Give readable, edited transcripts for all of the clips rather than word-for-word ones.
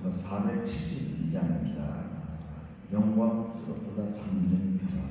472장입니다. 영광스럽도다 참된 평화.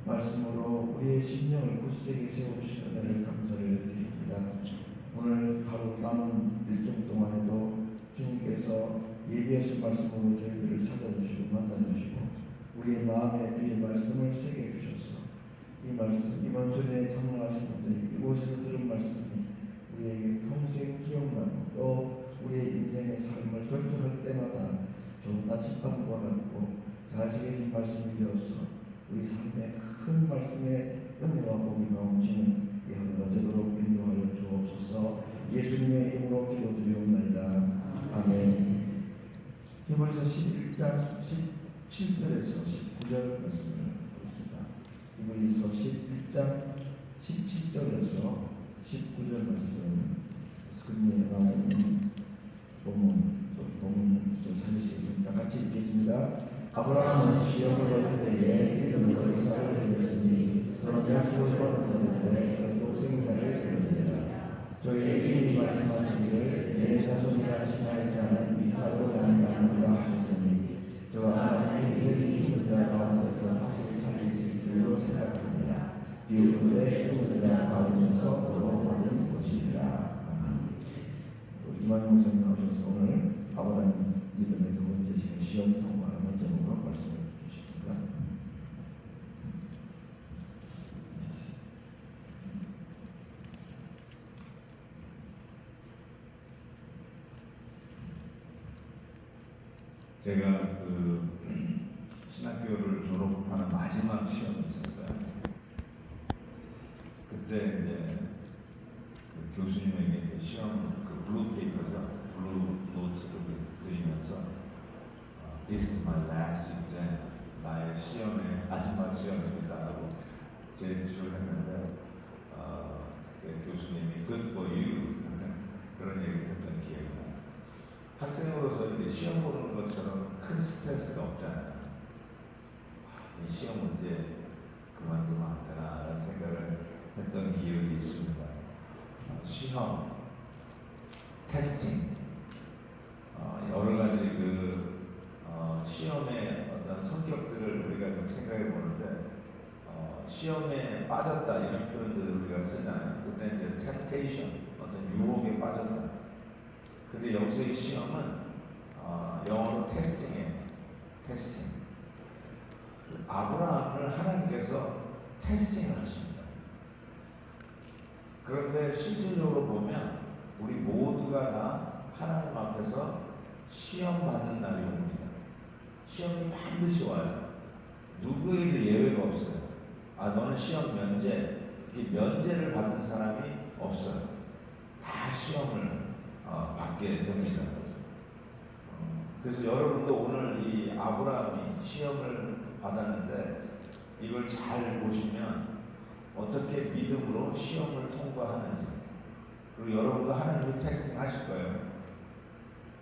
말씀으로 우리의 심령을 굳세게 세워주시는 은혜를 감사를 드립니다. 오늘 하루 남은 일정 동안에도 주님께서 예비하신 말씀으로 저희들을 찾아주시고 만나주시고 우리의 마음에 주의 말씀을 새겨 주셔서 이 말씀, 이번 수련에 참여하신 분들이 이곳에서 들은 말씀이 우리에게 평생 기억나고 또 우리의 인생의 삶을 결정할 때마다 좋은 나침반과 같고 잘 새겨진 말씀이 되어서 우리 삶에 큰 말씀의 은혜와 복이 넘치는 이 하루가 되도록 인도하여 주옵소서. 예수님의 이름으로 기도드리옵나이다. 아멘. 히브리서 11장 17절에서 19절 말씀을 보겠습니다. 히브리서 11장 17절에서 19절 말씀 스크린에 나와 있는 본문 찾으시겠습니다. 같이 읽겠습니다. 아브라함은 시험을 받을 때에 믿음으로 이삭을 드렸으니 저는 약속을 받은 자들의 또 생사를 드리리라. 저희에게 이미 말씀하시기를 내 자손이라 칭할 자는 이삭으로 말미암으리라 하셨으니 저와 하나님이 죽은 자 가운데서 다시 살리실 줄로 생각하니라. 비오는데 죽은 자 가운데서 도로 받은 것이니라. 아멘. 이만희 목사님 나오셔서 오늘 아브라함 믿음의 두 번째 시험 통과하는 제목으로 말씀을 주십니다. 제가 신학교를 졸업하는 마지막 시험이 있었어요. 그때 이제 교수님에게 시험 블루 페이퍼죠, 블루 노트를 드리면서 This is my last exam. 나의 시험의 마지막 시험입니다라고 제출했는데 그때 교수님이 Good for you 그런 얘기를 했던 기억이 나요. 학생으로서 이렇게 시험 보는 것처럼 큰 스트레스가 없잖아요. 이 시험 문제 그만두면 안 되나라는 생각을 했던 기억이 있습니다. 시험, 테스팅, 여러 가지 시험의 어떤 성격들을 우리가 좀 생각해 보는데 시험에 빠졌다 이런 표현들을 우리가 쓰잖아요. 그때 이제 temptation, 어떤 유혹에 빠졌다. 근데 여기서의 시험은 영어로 테스팅이에요. 테스팅. 아브라함을 하나님께서 테스팅을 하십니다. 그런데 실질적으로 보면 우리 모두가 다 하나님 앞에서 시험 받는 날이 옵니다. 시험이 반드시 와요. 누구에도 예외가 없어요. 너는 시험 면제, 이 면제를 받는 사람이 없어요. 다 시험을 받게 됩니다. 그래서 여러분도 오늘 이 아브라함이 시험을 받았는데 이걸 잘 보시면 어떻게 믿음으로 시험을 통과하는지, 그리고 여러분도 하나님을 테스팅 하실 거예요.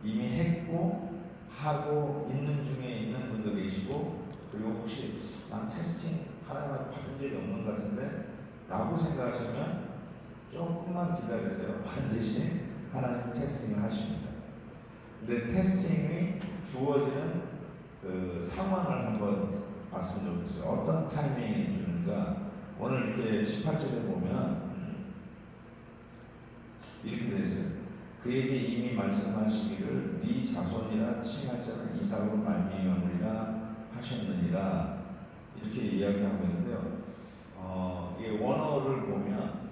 이미 했고 하고 있는 중에 있는 분도 계시고, 그리고 혹시 난 테스팅 하나님한테 받은 적이 없는 것 같은데 라고 생각하시면 조금만 기다리세요. 반드시 하나님 테스팅을 하십니다. 근데 테스팅이 주어지는 그 상황을 한번 봤으면 좋겠어요. 어떤 타이밍에 주는가. 오늘 이렇게 18절에 보면 이렇게 되어 있어요. 그에게 이미 말씀하시기를 네 자손이라 칭할 자는 이삭으로 말미암으리라 하셨느니라, 이렇게 이야기하고 있는데요. 이게 원어를 보면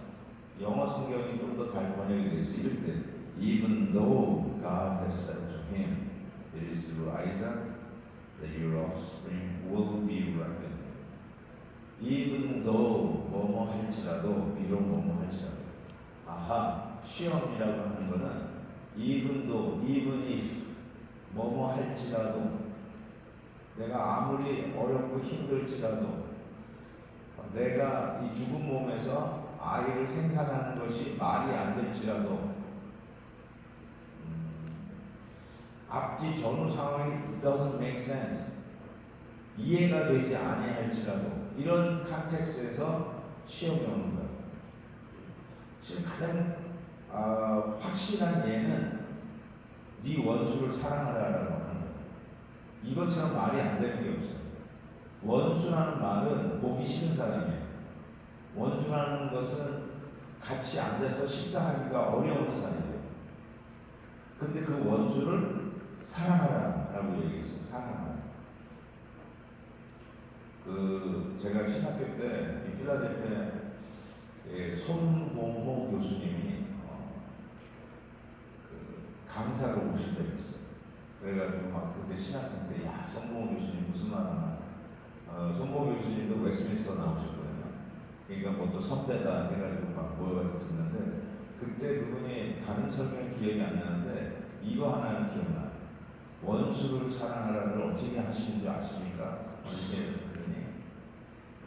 영어 성경이 좀 더 잘 번역이 되어 있어요. 이렇게 돼요. Even though God has said to him, it is through Isaac that your offspring will be reckoned. Even though 뭐뭐 할지라도, 비록 뭐뭐 할지라도. 시험이라고 하는 거는 even though, even if 뭐뭐 할지라도, 내가 아무리 어렵고 힘들지라도, 내가 이 죽은 몸에서 아이를 생산하는 것이 말이 안 될지라도, 앞뒤 전후 상황이 it doesn't make sense, 이해가 되지 아니할지라도, 이런 컨텍스트에서 시험이 오는 거예요. 지금 가장 확실한 예는 네 원수를 사랑하라라고 하는 거예요. 이것처럼 말이 안 되는 게 없어요. 원수라는 말은 보기 싫은 사람이에요. 원수라는 것은 같이 앉아서 식사하기가 어려운 사람이에요. 근데 그 원수를 사랑하라라고 얘기했어요. 사랑하라. 제가 신학교 때 필라델피아에 손봉호 교수님이 강사로 오신 적이 있어요. 그래가지고 막 그때 신학생 때, 야, 손봉호 교수님 무슨 말 하나. 손봉호 교수님도 웨스트민스터 나오셨거든요. 그러니까 뭐 또 선배다 해가지고 막 모여가지고 듣는데, 그때 그분이 다른 설명 기억이 안 나는데 이거 하나는 기억나요. 원수를 사랑하라를 어떻게 하시는 줄 아십니까? 이렇게 그러니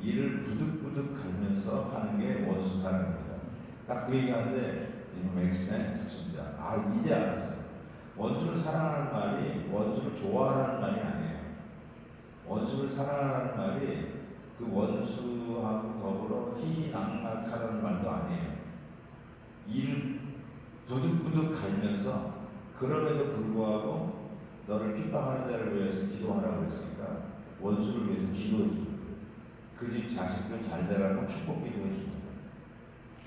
이를 부득부득 갈면서 하는 게 원수 사랑입니다. 딱 그 얘기하는데 it makes sense. 진짜 이제 알았어요. 원수를 사랑하는 말이 원수를 좋아하는 말이 아니에요. 원수를 사랑하는 말이 그 원수하고 더불어 희희낙낙하라는 말도 아니에요. 이를 부득부득 갈면서, 그럼에도 불구하고 너를 핍박하는 자를 위해서 기도하라고 했으니까 원수를 위해서 기도해 주는 거예요. 그 집 자식들 잘 되라고 축복 기도해 주는 거예요.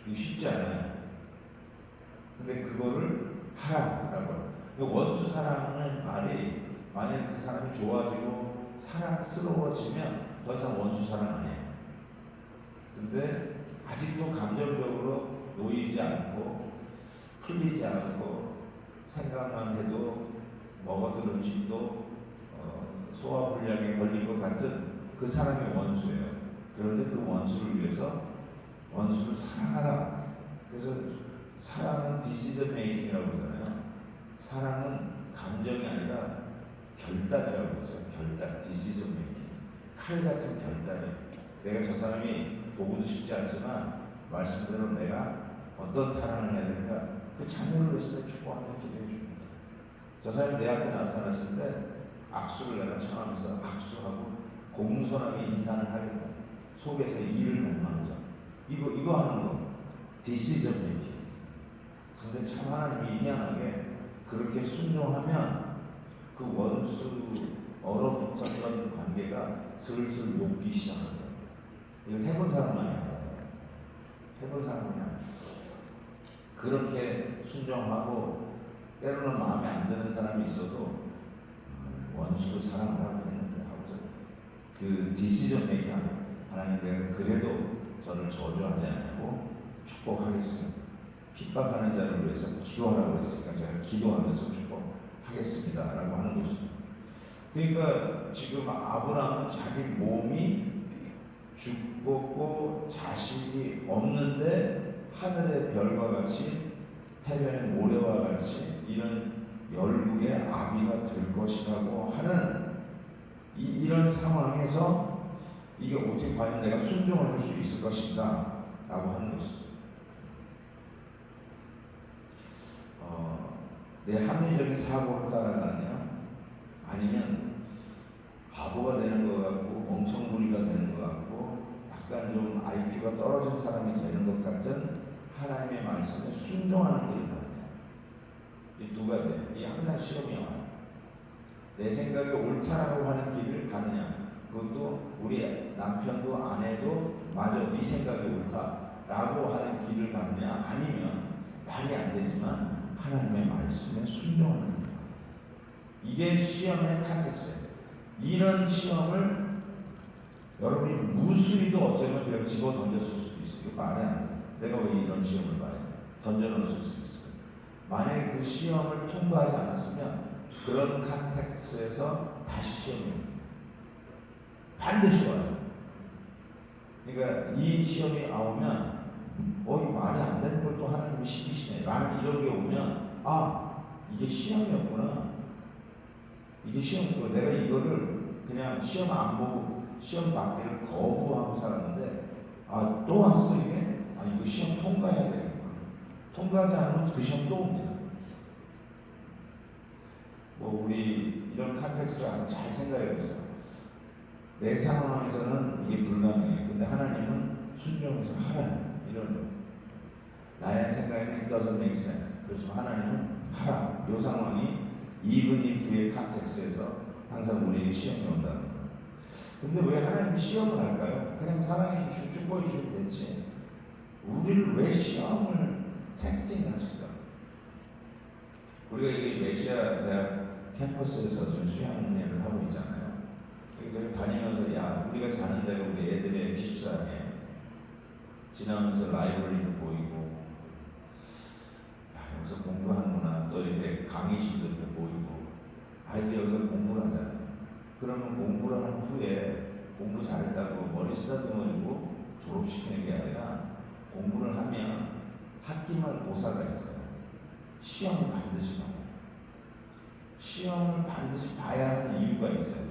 이거 쉽지 않아요. 근데 그거를 하라고 해요. 원수 사랑하는 말이, 만약 그 사람이 좋아지고 사랑스러워지면 더 이상 원수 사랑 아니에요. 근데 아직도 감정적으로 놓이지 않고 풀리지 않고 생각만 해도 먹어둔 음식도 소화불량에 걸릴 것 같은 그 사람이 원수예요. 그런데 그 원수를 위해서 원수를 사랑하라. 그래서 사랑은 decision making이라고 하잖아요. 사랑은 감정이 아니라 결단이라고 했어요. 결단, decision making. 칼 같은 결단이. 내가 저 사람이 보고도 싶지 않지만 말씀대로 내가 어떤 사랑을 해야 되는가 그 자녀를 위해서 내 축복하며 기도해 줍니다. 저 사람이 내 앞에 나타났을 때 악수를 내가 청하면서 악수하고 공손하게 인사를 하겠다. 속에서 일을 갈망하자. 이거 하는 거. decision making. 근데 참 하나님이 희한하게 그렇게 순종하면 그 원수 얼어붙었던 관계가 슬슬 녹기 시작한다. 이걸 해본 사람만이 알아요. 해본 사람만이 알아요. 그렇게 순종하고 때로는 마음에 안 드는 사람이 있어도 원수도 사랑하라고 했는데 하고서 그 디시전 메이킹 하나님 내가 그래도 저를 저주하지 않냐고 축복하겠습니다. 핍박하는 자를 위해서 기도하라고 했으니까 제가 기도하면서 축복하겠습니다 라고 하는 것이죠. 그러니까 지금 아브라함은 자기 몸이 죽었고 자식이 없는데 하늘의 별과 같이 해변의 모래와 같이 이런 열국의 아비가 될 것이라고 하는 이런 상황에서 이게 어떻게 과연 내가 순종을 할 수 있을 것인가 라고 하는 것이죠. 내 합리적인 사고를 따라가느냐 아니면 바보가 되는 것 같고 멍청부리가 되는 것 같고 약간 좀 IQ가 떨어진 사람이 되는 것 같은 하나님의 말씀에 순종하는 길을 가느냐. 이 두 가지. 이 항상 시험이 와요. 내 생각이 옳다라고 하는 길을 가느냐. 그것도 우리 남편도 아내도 맞아 네 생각이 옳다라고 하는 길을 가느냐. 아니면 말이 안 되지만 하나님의 말씀에 순종하는 길. 이게 시험의 컨텍스트예요. 이런 시험을 여러분이 무수히도 어쩌면 그냥 집어 던졌을 수도 있어요. 이거 말이 안 돼. 내가 왜 이런 시험을 봐야 돼? 던져놓을 수 있어요. 만약에 그 시험을 통과하지 않았으면 그런 컨텍스트에서 다시 시험이 옵니다. 반드시 와요. 그러니까 이 시험이 나오면 이 말이 안 되는 걸 또 하나님이 시키시네 라는 이런 게 오면 이게 시험이었구나. 이게 시험이고 내가 이거를 그냥 시험 안 보고 시험 받기를 거부하고 살았는데 또 왔어 이게? 이거 시험 통과해야 되겠구나. 통과하지 않으면 그 시험 또 옵니다. 우리 이런 컨텍스트를 한번 잘 생각해 보세요. 내 상황에서는 이게 불가능해. 근데 하나님은 순종해서 하라. 이런 거. 나의 생각에는 it doesn't make sense. 그렇지만 하나님은 하라. 이 상황이 even if의 컨텍스트에서 항상 우리에게 시험이 온다는 거예요. 근데 왜 하나님이 시험을 할까요? 그냥 사랑해 주시고 축복해 주시면 됐지. 우리를 왜 시험을 테스팅 하실까? 우리가 이 메시아 대학 캠퍼스에서 지금 수양회를 하고 있잖아요. 저기 다니면서 우리가 자는 데가 우리 애들의 기숙사네. 지나면서 라이브러리도 보이고 여기서 공부하는구나. 또 이렇게 강의실도 이렇게 보이고 아이들 여기서 공부를 하잖아요. 그러면 공부를 한 후에 공부 잘했다고 머리 쓰다듬어주고 졸업시키는 게 아니라 공부를 하면 학기말 고사가 있어요. 시험을 반드시 봐요. 시험을 반드시 봐야 하는 이유가 있어요.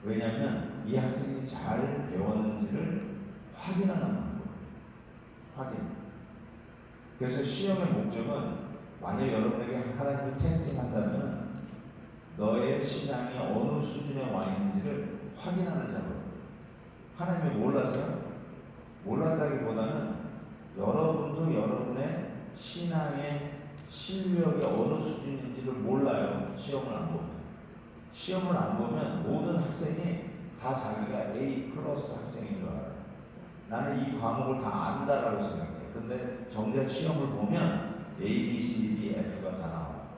왜냐하면 이 학생이 잘 배웠는지를 확인하는 방법. 확인. 그래서 시험의 목적은 만약 여러분에게 하나님이 테스팅한다면 너의 신앙이 어느 수준에 와 있는지를 확인하는 작업. 하나님이 몰라서요? 몰랐다기보다는 여러분도 여러분의 신앙의 실력이 어느 수준인지를 몰라요. 시험을 안 보면. 시험을 안 보면 모든 학생이 다 자기가 A 플러스 학생인 줄 알아요. 나는 이 과목을 다 안다라고 생각해요. 근데 정작 시험을 보면 A, B, C, D, F가 다 나와요.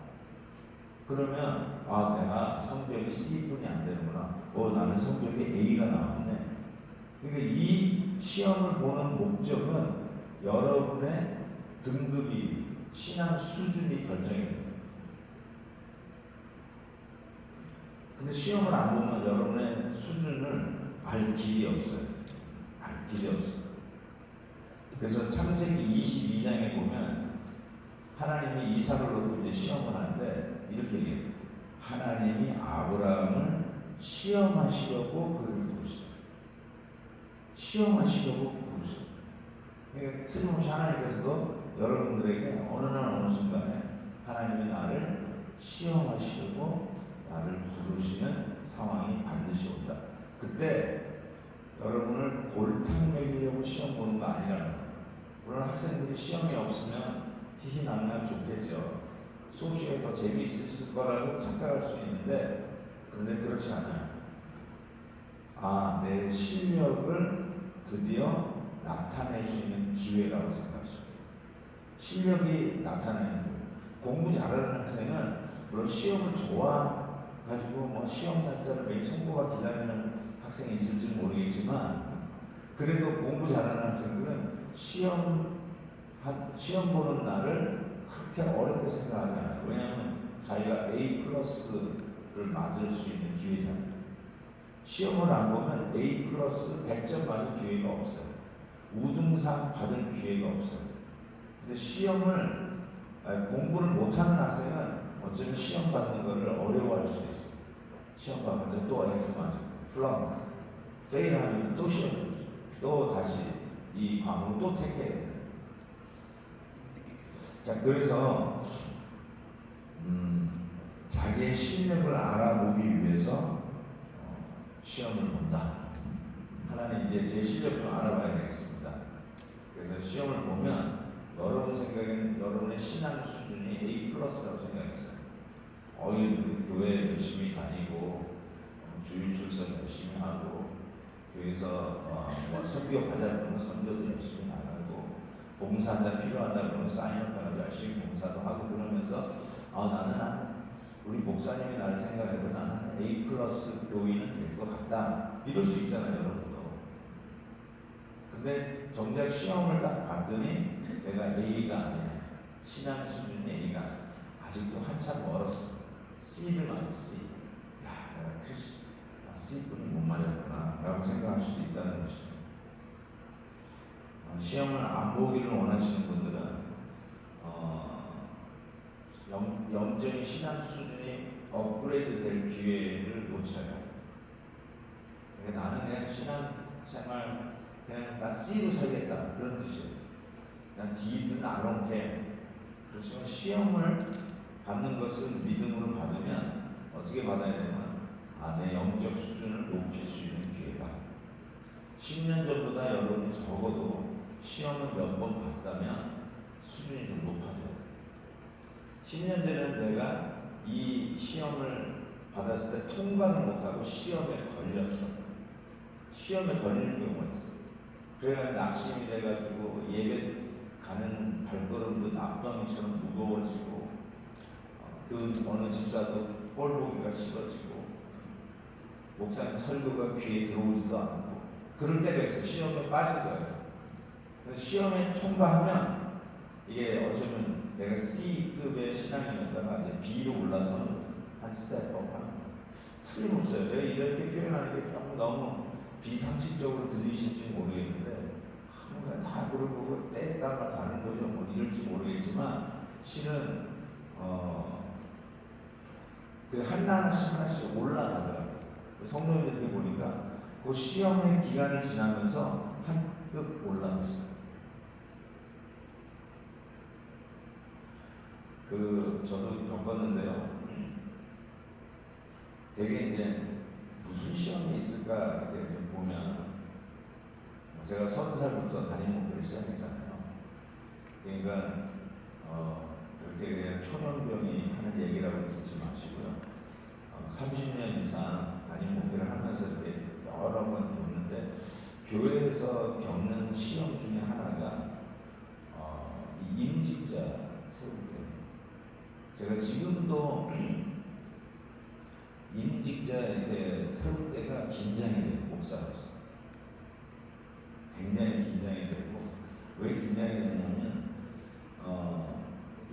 그러면 내가 성적이 C뿐이 안 되는구나. 나는 성적이 A가 나왔네. 그러니까 이 시험을 보는 목적은 여러분의 등급이 신앙 수준이 결정이 됩니다. 근데 시험을 안 보면 여러분의 수준을 알 길이 없어요. 알 길이 없어요. 그래서 창세기 22장에 보면 하나님이 이삭을 놓고 이제 시험을 하는데 이렇게 얘기해요. 하나님이 아브라함을 시험하시려고 그를 부르시다. 시험하시려고 부르시다. 그러니까 틀림없이 하나님께서도 여러분들에게 어느 날 어느 순간에 하나님이 나를 시험하시려고 나를 부르시는 상황이 반드시 온다. 그때 여러분을 골탕 먹이려고 시험 보는 거 아니라는 거예요. 물론 학생들이 시험이 없으면 희희낙낙 좋겠죠. 수업 시간이 더 재미있을 거라고 착각할 수 있는데, 그런데 그렇지 않아요. 아, 내 실력을 드디어 나타낼 수 있는 기회라고 생각하십니다. 실력이 나타나는 거예요. 공부 잘하는 학생은 물론 시험을 좋아가지고 뭐 시험 날짜를 매일 송구가 기다리는 학생이 있을지 모르겠지만, 그래도 공부 잘하는 학생들은 시험 보는 날을 그렇게 어렵게 생각하지 않아요. 왜냐하면 자기가 A+를 맞을 수 있는 기회잖아요. 시험을 안 보면 A+ 100점 맞을 기회가 없어요. 우등상 받을 기회가 없어요. 근데 공부를 못하는 학생은 어쩌면 시험 받는 것을 어려워할 수 있어요. 시험 받으면 또 F 맞고, 플렁크, 페일하면 또 시험, 또 다시 이 과목을 또 택해야 돼요. 자, 그래서 자기의 실력을 알아보기 위해서 시험을 본다. 하나님 이제 제 실력 좀 알아봐야 되겠습니다. 그래서 시험을 보면 여러분 생각에는 여러분의 신앙 수준이 A+라고 생각했어요. 교회 열심히 다니고 주일 출석 열심히 하고 교회에서 선교 가자 그러면 선교도 열심히 나가고 봉사자 필요하다 그러면 사인업하고 열심히 봉사도 하고 그러면서 나는 우리 목사님이 나를 생각해도 나는 A+ 교인은 될 것 같다 이럴 수 있잖아요, 여러분도. 근데 정작 시험을 딱 봤더니 내가 A가 아니야. 신앙 수준이 A가 아니야. 아직도 한참 멀었어. C를 맞아, C. 야, 내가 C분이 못 맞았구나 라고 생각할 수도 있다는 것이죠. 시험을 안 보기를 원하시는 분들은 영적인 신앙 수준이 업그레이드 될 기회를 놓쳐요. 그러니까 나는 그냥 신앙생활 그냥 나 C로 살겠다 그런 뜻이에요. 그냥 D든 I don't care. 그렇지만 시험을 받는 것을 믿음으로 받으면 어떻게 받아야 되냐면 내 영적 수준을 높일 수 있는 기회다. 10년 전보다 여러분이 적어도 시험을 몇 번 봤다면 수준이 좀 높아져요. 10년 전에는 내가 이 시험을 받았을 때 통과를 못하고 시험에 걸렸어. 시험에 걸리는 경우가 있어요. 그래가 낙심이 돼가지고 예배 가는 발걸음도 앞덩이처럼 무거워지고 그 어느 집사도 꼴 보기가 싫어지고 목사님 설교가 귀에 들어오지도 않고 그럴 때가 있어요. 시험에 빠질 거예요. 그래서 시험에 통과하면 이게 어쩌면 내가 C급의 신앙이었다가 이제 B로 올라서는 한 스텝업 하는 거예요. 틀림없어요. 제가 이렇게 표현하는 게 조금 너무 비상식적으로 들리실지 모르겠는데 그냥 다 그걸 보고 때에 따라 다른 거죠. 뭐 이럴지 모르겠지만 실은 그 하나씩 올라가더라고요. 성도님들 보니까 그 시험의 기간을 지나면서 한 급 올라갔어요. 저도 겪었는데요. 되게 이제 무슨 시험이 있을까 이렇게 좀 보면 제가 30살부터 담임 목표를 시작했잖아요. 그러니까 그렇게 그냥 초년병이 하는 얘기라고 듣지 마시고요. 30년 이상 담임 목표를 하면서 이렇게 여러 번 겪는데 교회에서 겪는 시험 중에 하나가 이 임직자 세울 때 제가 지금도 임직자 이렇게 세울 때가 긴장이 돼요. 목사로서 굉장히 긴장이 되고 왜 긴장이 되냐면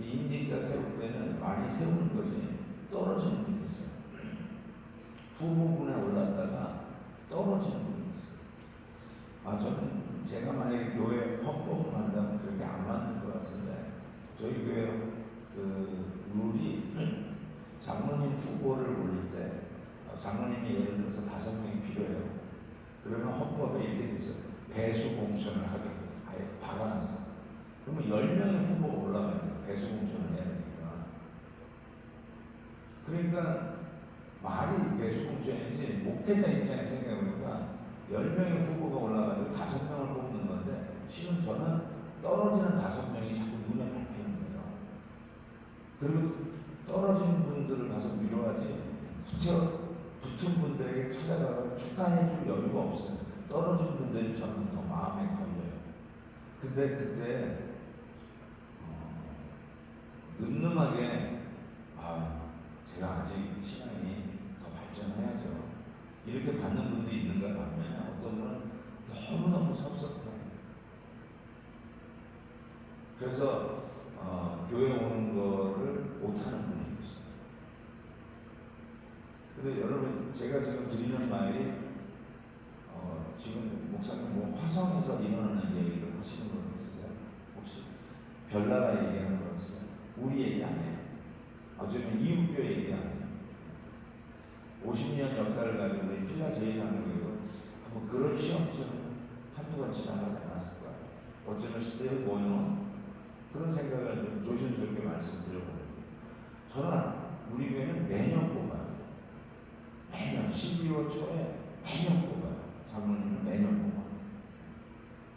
임직자 세울 때는 많이 세우는 것이 떨어지는 분이 있어요. 후보군에 올랐다가 떨어지는 분이 있어요. 저는 제가 만약에 교회 헌법을 한다면 그렇게 안 맞는 것 같은데 저희 교회 그 룰이 장로님 후보를 올릴 때 장로님이 예를 들어서 5명이 필요해요. 그러면 헌법에 이렇게 돼 있어요. 배수 공천을 하게끔 아예 박아놨어. 그러면 10명의 후보가 올라가야 돼요. 배수 공천을 해야 되니까. 그러니까 말이 배수 공천이지 목회자 입장에서 생각해보니까 10명의 후보가 올라가지고 5명을 뽑는 건데 실은 저는 떨어지는 5명이 자꾸 눈에 밟히는 거예요. 그리고 떨어진 분들을 가서 위로하지 붙은 분들에게 찾아가서 축하해줄 여유가 없어요. 떨어진 분들이 저는 더 마음에 걸려요. 근데 그때 늠름하게 제가 아직 신앙이 더 발전해야죠. 이렇게 받는 분도 있는가 하면 어떤 분은 너무너무 섭섭해요. 그래서 교회 오는 거를 못하는 분이 있어요. 근데 여러분 제가 지금 드리는 말이 지금 목사님 뭐 화성에서 일어나는 얘기를 하시는 거 있으세요? 혹시 별나라 얘기하는 거 있으세요? 우리 얘기 아니에요. 어쩌면 이웃교 얘기 아니에요. 50년 역사를 가지고 우리 필라 제2장로교도 한번 그런 시험처럼 한두 번 지나가지 않았을 거예요. 어쩌면 시대의 모형 그런 생각을 좀 조심스럽게 말씀드려봅니다. 저는 우리 교회는 매년 뽑아요. 매년 12월 초에 매년 뽑아요. 장로님을 매년 뽑아요.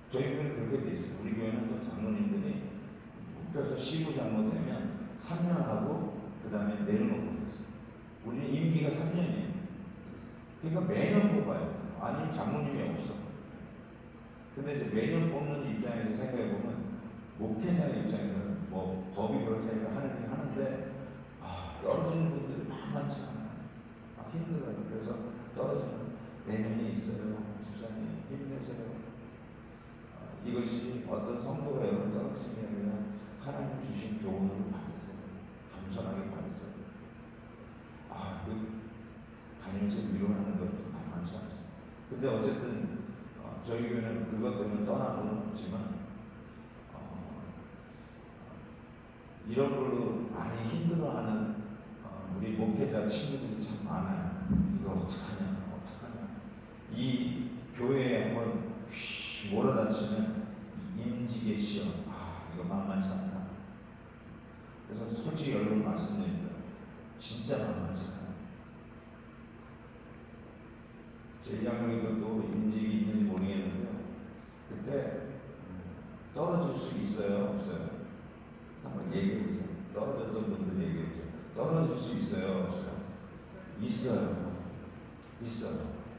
저희 교회는 그렇게 돼 있어요. 우리 교회는 또 장로님들이 뽑혀서 시부장로 되면 3년 하고 그 다음에 내려놓고 있어요. 우리는 임기가 3년이에요. 그러니까 매년 뽑아요. 아니면 장로님이 없어. 근데 이제 매년 뽑는 입장에서 생각해보면 목회자의 입장에서는 뭐 법이 그렇다니까 하는데 떨어지는 분들이 만만치 않아요. 힘들어요. 그래서 떨어지는 내면이 있어요. 집사님 힘내세요. 이것이 어떤 성도가 여러분 떨어지는 게 아니라 하나님 주신 교훈을 받으세요. 겸손하게 받으세요. 다니면서 위로하는 것도 만만치 않습니다. 근데 어쨌든 저희 교회는 그것 때문에 떠나고는 없지만 이런 걸로 많이 힘들어하는 우리 목회자 친구들이 참 많아요. 이걸 어떡하냐. 이 교회에 한번 몰아다치면 임직의 시험, 이거 만만치 않다. 그래서 솔직히 여러분 말씀드립니다. 진짜 만만치 않아요. 제2장로에도 또 임직이 있는지 모르겠는데요. 그때 떨어질 수 있어요? 없어요? 한번 얘기해보세요. 떨어졌던 분들 얘기해보세요. 떨어질 수 있어요? 없어요? 있어요.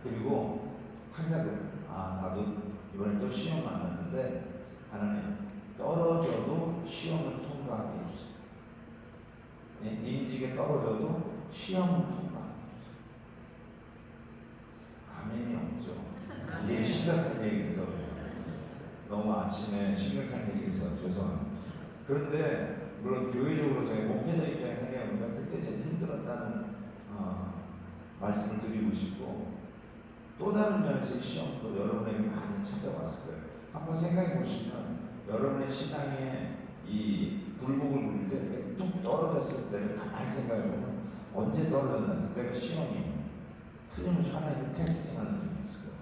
그리고 항상 나도 이번에 또 시험 만났는데 하나님 떨어져도 시험을 통과하게 해주세요. 임직에 떨어져도 시험을 통과하게 해주세요. 아멘이 없죠. 이게 심각한 얘기에서 너무 아침에 심각한 얘기해서 죄송합니다. 그런데 물론 교회적으로 제가 목회자 입장에 생각해보면 그때 제일 힘들었다는 말씀을 드리고 싶고 또 다른 면에서 시험도 여러분에게 많이 찾아왔을 거예요. 한번 생각해 보시면 여러분의 신앙에 이 굴곡을 누릴 때 이렇게 뚝 떨어졌을 때를 가만히 생각해 보면 언제 떨어졌나 그때가 시험이에요. 틀림없이 하나님이 테스팅하는 중에 있을 거예요.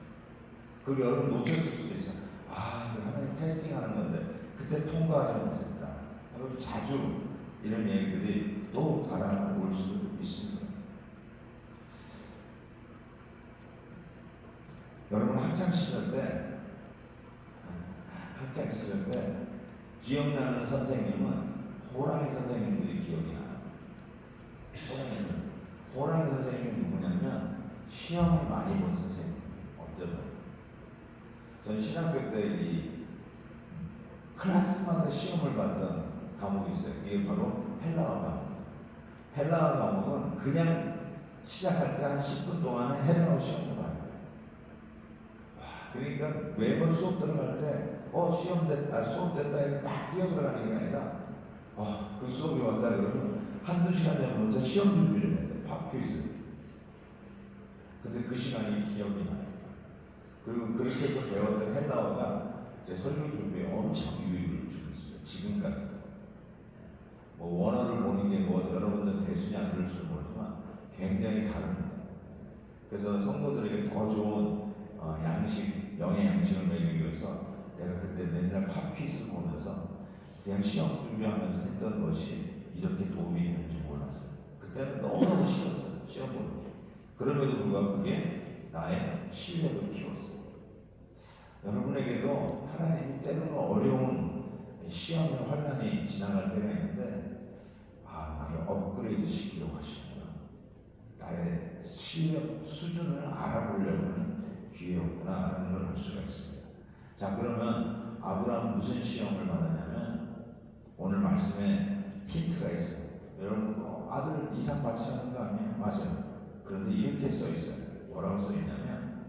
그걸 여러분 놓쳤을 수도 있어요. 하나님 테스팅하는 건데 그때 통과하지 못했다. 그래서 자주 이런 얘기들이 또 달아올 수도 있습니다. 여러분 학창 시절 때 기억나는 선생님은 호랑이 선생님들이 기억이 나요. 호랑이 선생님이 누구냐면 시험을 많이 본 선생님. 어쩌면 전 신학교 때 이 클래스마다 시험을 봤던 과목이 있어요. 그게 바로 헬라어 과목. 헬라어 과목은 그냥 시작할 때 한 10분 동안에 헬라어 시험을 봐요. 그러니까 매번 수업 들어갈 때 시험 됐다, 수업 됐다 이렇게 막 뛰어 들어가는 게 아니라 그 수업이 왔다 그러면 한두 시간 전부터 시험 준비를 해야 돼. 팝 퀴즈. 근데 그 시간이 기억이 나요. 그리고 그렇게 해서 배웠던 헬라어가 제 설교 준비에 엄청 유익을 주고 있습니다. 지금까지도. 원어를 보는 게 뭐 여러분들 대수냐 그럴지는 모르지만 굉장히 다릅니다. 그래서 성도들에게 더 좋은 양식, 영의 양식을 먹이기 위해서 내가 그때 맨날 팝퀴즈를 보면서 그냥 시험 준비하면서 했던 것이 이렇게 도움이 되는지 몰랐어요. 그때는 너무너무 싫었어요. 시험 보는 게. 그럼에도 불구하고 그게 나의 신뢰를 키웠어요. 여러분에게도 하나님이 때로는 어려운 시험의 환난이 지나갈 때가 있는데 나를 업그레이드 시키려고 하시는구나. 나의 실력 수준을 알아보려고 하는 기회였구나 라는 걸 알 수가 있습니다. 자, 그러면 아브라함은 무슨 시험을 받았냐면 오늘 말씀에 힌트가 있어요. 여러분 아들 이삭 바치라는 거 아니에요? 맞아요. 그런데 이렇게 써 있어요. 뭐라고 써 있냐면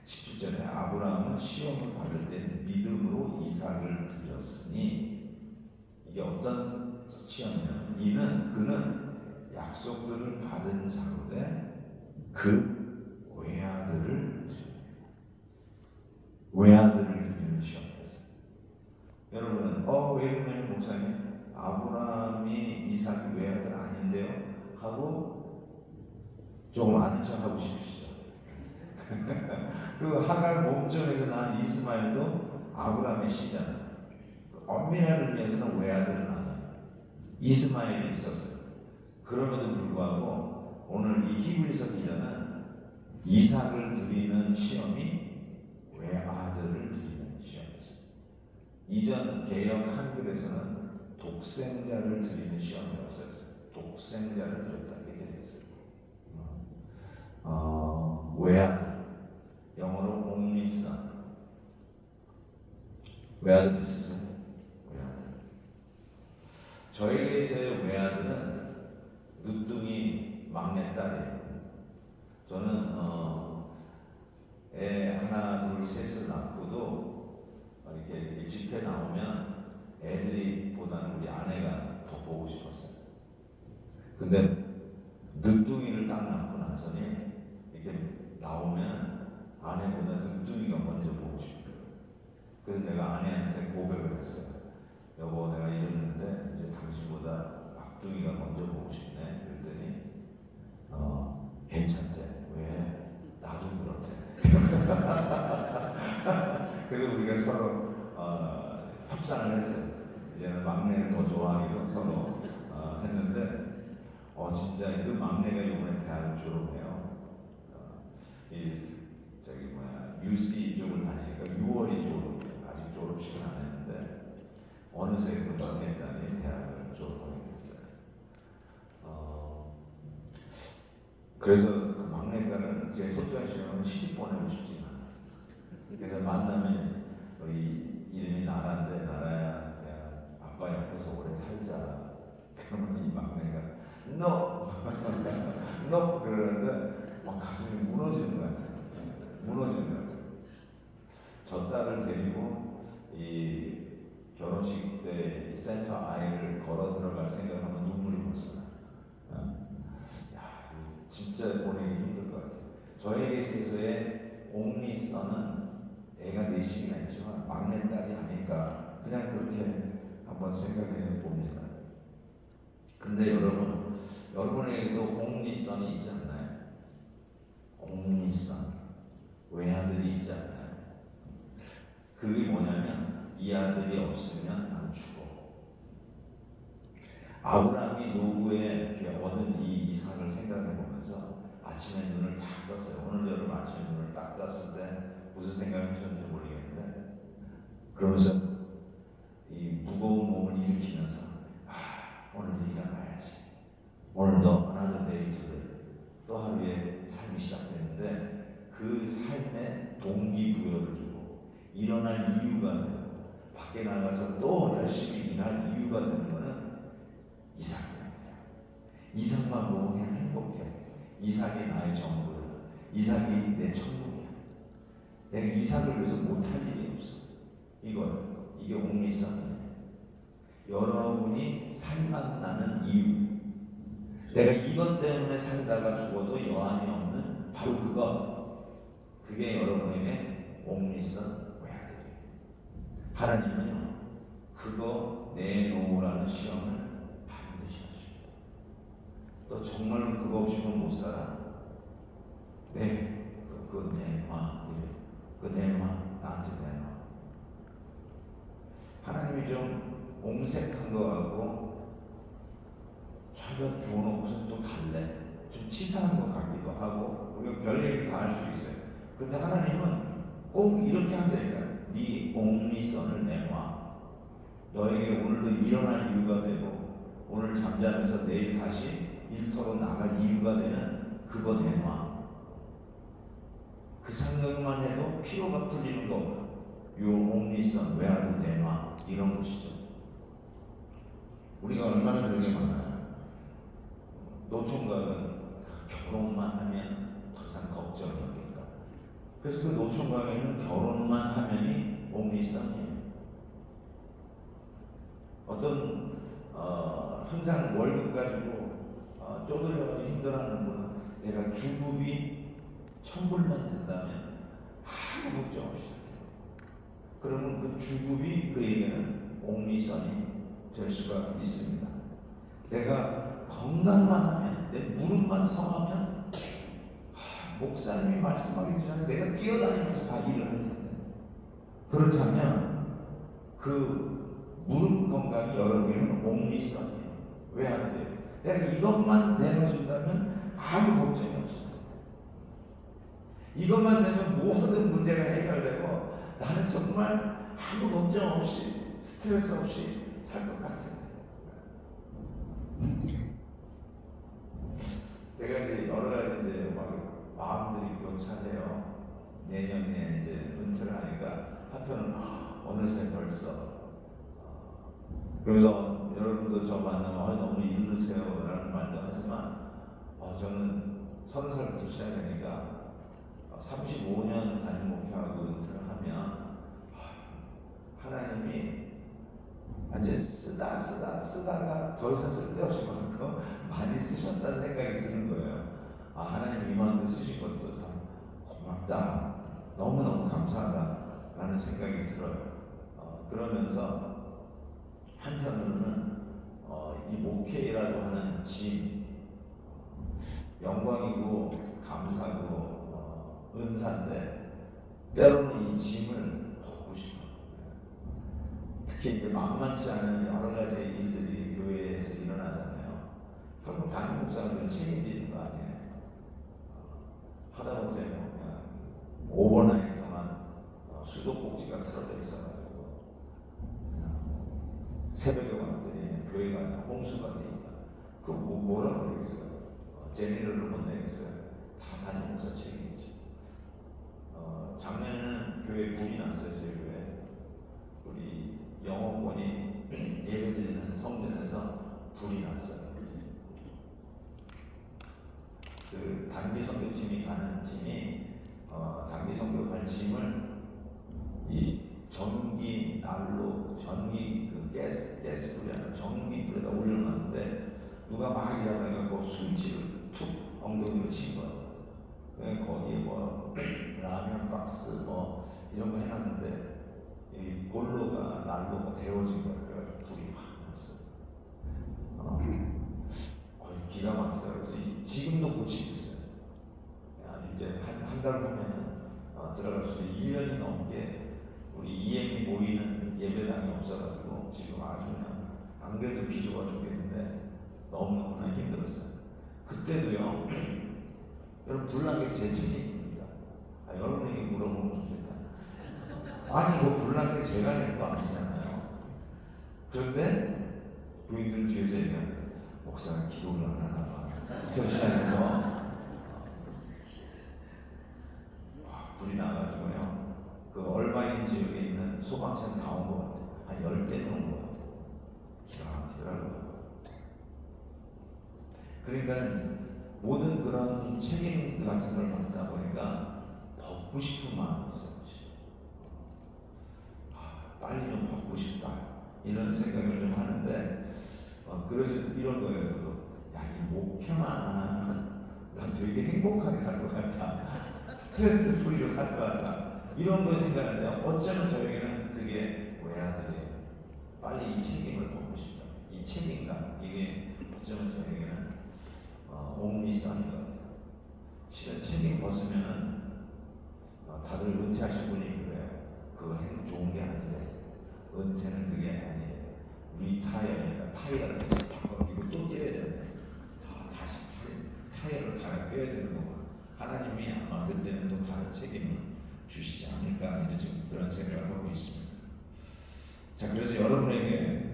17절에 아브라함은 시험을 받을 때 믿음으로 이삭을 드렸으니, 이게 어떤 시험이냐면 그는 약속들을 받은 자로되 그 외아들을 드리는 시험이었어요. 여러분은 왜 그러냐면 목사님 아브라함이 이삭이 외아들 아닌데요? 하고 조금 아는 척 하고 싶으시죠? 그 하갈 몸종에서 난 이스마엘도 아브라함의 씨잖아요. 엄밀한 의미에서는 외아들은 아니에요. 이스마엘이 있었어요. 그럼에도 불구하고 오늘 이 히브리서 기자는 이삭을 드리는 시험이 외아들을 드리는 시험이었어요. 이전 개역 한글에서는 독생자를 드리는 시험이라고 썼어요. 독생자를 드렸다 이렇게 되어 있어요. 외아들, 영어로 only son. 외아들 있으세요? 외아들. 저에게서의 외아들은 늦둥이 막내딸이에요. 저는 애 하나, 둘, 셋을 낳고도 이렇게 집회 나오면 애들이 보다는 우리 아내가 더 보고 싶었어요. 근데 늦둥이를 딱 낳고 나서니 이렇게 나오면 아내보다 늦둥이가 먼저 보고 싶어요. 그래서 내가 아내한테 고백을 했어요. 여보, 내가 이랬는데 이제 당신보다 막둥이가 먼저 보고 싶네. 그랬더니 괜찮대. 왜? 나도 그렇대. 그래서 우리가 서로 협상을 했어요. 이제는 막내를 더 좋아하기로 서로 했는데 진짜 그 막내가 이번에 대학을 졸업해요. UC 쪽을 다니니까 6월이 졸업이에요. 아직 졸업식은 안 했는데 어느새 그 막내딸이 대학을 졸업하게 됐어요. 그래서 그 막내딸은 제 솔직한 시간은 시집 보내고 싶지 않아요. 그래서 만나면 우리 이름이 나라인데 나라야 그냥 아빠 옆에서 오래 살자. 그러면 이 막내가 No! No! 그러는데 막 가슴이 무너지는 것 같아요. 무너지는 것 같아요. 저 딸을 데리고 이 결혼식 때 센터 아이를 걸어 들어갈 생각하면 눈물이 벌써 나요. 진짜 보내기 힘들 것 같아요. 저에게 있어서의 only son은 애가 넷씩이나 있지만 막내딸이 아닐까 그냥 그렇게 한번 생각해 봅니다. 근데 여러분에게도 only son이 있지 않나요? only son, 외아들이 있지 않나요? 그게 뭐냐면 이 아들이 없으면 난 죽어. 아브라함이 노후에 얻은 이 이삭을 생각해 보면서 아침에 눈을 딱 떴어요. 오늘 여러분 아침에 눈을 딱 떴을 때 무슨 생각하셨는지 모르겠는데 그러면서 이 무거운 몸을 일으키면서 오늘도 일어나야지. 오늘도 another day today. 또 하루의 삶이 시작되는데 그 삶에 동기부여를 주고 일어날 이유가 되고 밖에 나가서 또 열심히 일할 이유가 되는 거는 이삭이야. 이삭만 보고 그냥 행복해. 이삭이 나의 전부야. 이삭이 내 천국이야. 내가 이삭을 위해서 못할 일이 없어. 이게 옥리선이에요. 여러분이 살맛나는 이유. 내가 이것 때문에 살다가 죽어도 여한이 없는 바로 그게 여러분에게 옥리선 외아들이에요. 하나님은요 그거 내놓으라는 시험을 너 정말로 그거 없이는 못 살아? 네, 그거 내놔. 이래. 그거 내놔. 나한테 내놔. 하나님이 좀 옹색한 거 같고 자기가 주워놓고서 또 달래. 좀 치사한 것 같기도 하고 우리가 별 얘기 다 할 수 있어요. 근데 하나님은 꼭 이렇게 한다니까. 네 옥리선을 내놔. 너에게 오늘도 일어날 이유가 되고 오늘 잠자면서 내일 다시 일터로 나갈 이유가 되는 그거 내놔. 그 생각만 해도 피로가 풀리는 거. 요 옥리선 외아도 내놔. 이런 것이죠. 우리가 얼마나 그런 게 많아요. 노총각은 결혼만 하면 더 이상 걱정이 없겠다. 그래서 그 노총각에는 결혼만 하면이 옥리선이에요. 어떤 항상 월급 가지고 쪼들려서 힘들어하는 분은 내가 주급이 1,000불만 된다면 아무 걱정 없이 그러면 그 주급이 그에게는 옥리선이 될 수가 있습니다. 내가 건강만 하면 내 무릎만 성하면 목사님이 말씀하기 전에 내가 뛰어다니면서 다 일을 할 텐데 그렇다면 그 무릎 건강이 여러분에게는 옥리선이에요. 왜 안 돼요? 내가 이것만 내놓으신다면 아무 걱정이 없을 텐데 이것만 되면 모든 문제가 해결되고 나는 정말 아무 걱정 없이 스트레스 없이 살 것 같은데 제가 이제 여러 가지 이제 막 마음들이 교차해요. 내년에 이제 은퇴를 하니까 한편은 어느새 벌써 그래서 여러분도 저 만나면 너무 이르세요 라는 말도 하지만 저는 30살부터 시작하니까 35년 담임 목회하고 은퇴를 하면 하나님이 완전 쓰다가 더 이상 쓸데없이 만큼 많이 쓰셨다는 생각이 드는 거예요. 하나님 이만큼 쓰신 것도 참 고맙다. 너무너무 감사하다라는 생각이 들어요. 그러면서 한편으로는 이 목회라고 하는 짐 영광이고 감사고 은사인데 때로는 이 짐을 벗고 싶어요. 특히 이제 만만치 않은 여러 가지 일들이 교회에서 일어나잖아요. 결국 담임 목사님은 책임지는 거 아니에요. 하다못해 그냥 오버나잇 동안 수도꼭지가 틀어져 있어가지고 새벽에 왔더니 교회가 홍수가 돼 있다. 그 뭐라고 그러겠어요? 제니를 혼내겠어요. 다 담임 목사 책임이지. 작년에는 교회에 불이 났어요. 저희 교회. 우리 영어권이 예배드리는 성전에서 불이 났어요. 그 단기 선교팀이 가는 팀이 단기 선교 갈 짐을 이 전기 난로, 전기 그 가스 불이 아니라 전기 불에다 올려놨는데 누가 막 일하다가 그 스위치를 툭 엉덩이로 친 거예요. 거기에 뭐 라면 박스 뭐 이런 거 해놨는데 이 볼로가 난로가 데워진 거예요. 그래가지고 불이 확 났어요. 기가 막히다. 그래서 지금도 고치고 있어요. 이제 한 달 후면은 들어갈 수 있는 1년이 넘게 우리 EM이 모이는 예배당이 없어가지고 지금 아주 그냥 안 그래도 비좁아 죽겠는데 너무너무나 힘들었어요. 그때도요. 여러분 불난 게 제 책임입니다. 여러분에게 물어보면 좋겠다. 아니 뭐 불난 게 제가 낼 거 아니잖아요. 그런데 부인들 뒤에서 얘기하면 목사는 기도를 안 하나 봐. 부터 시작해서 불이 나가지고요. 그 얼바인 지역에 있는 소방차는 다 온 것 같아요. 한 10대는 온 것 같아요. 기가 막히더라고요. 그러니까 모든 그런 책임 같은 걸 받다 보니까 벗고 싶은 마음이 있어요. 빨리 좀 벗고 싶다. 이런 생각을 좀 하는데 그래서 이런 거예요. 저도 이 목회만 안 하면 난 되게 행복하게 살 것 같다. 스트레스 프리로 살 것 같다. 이런 거 생각하는데 어쩌면 저에게는 그게 외아들이에요. 빨리 이 책임을 벗고 싶다. 이 책임감 이게 어쩌면 저에게는 옥리선인 것 같아요. 실은 책임 벗으면은 다들 은퇴하신 분이 그래요. 그거 해도 좋은 게 아니래. 은퇴는 그게 아니래. 리타이어니까 타이어를 다시 바꿔끼고 또 뛰어야 되는데 다시 타이어를 갈아 껴야 되는 거고, 하나님이 아마 그때는 또 다른 책임을 주시지 않을까, 이제 지금 그런 생각을 하고 있습니다. 자, 그래서 여러분에게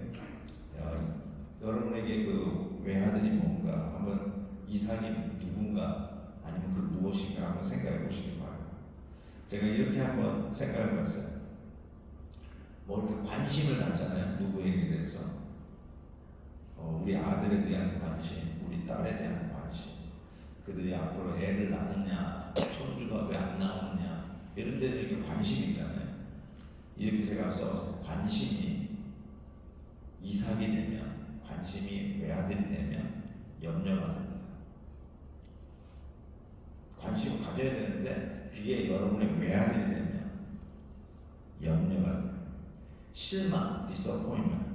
그 외아들이 뭔가 한번, 이삭이 누군가 아니면 그 무엇인가 한번 생각해 보시기 바랍니다. 제가 이렇게 한번 생각해 봤어요. 뭐 이렇게 관심을 갖잖아요, 누구에게 대해서. 우리 아들에 대한 관심, 우리 딸에 대한 관심, 그들이 앞으로 애를 낳느냐, 손주가 왜 안 나오느냐, 이런 데는 이렇게 관심이 있잖아요. 이렇게 제가 써서 관심이 이삭이 되면, 관심이 외아들이 되면 염려가 됩니다. 관심을 가져야 되는데 그게 여러분의 외아들이 되면 염려가 돼요. 실망, disappointment.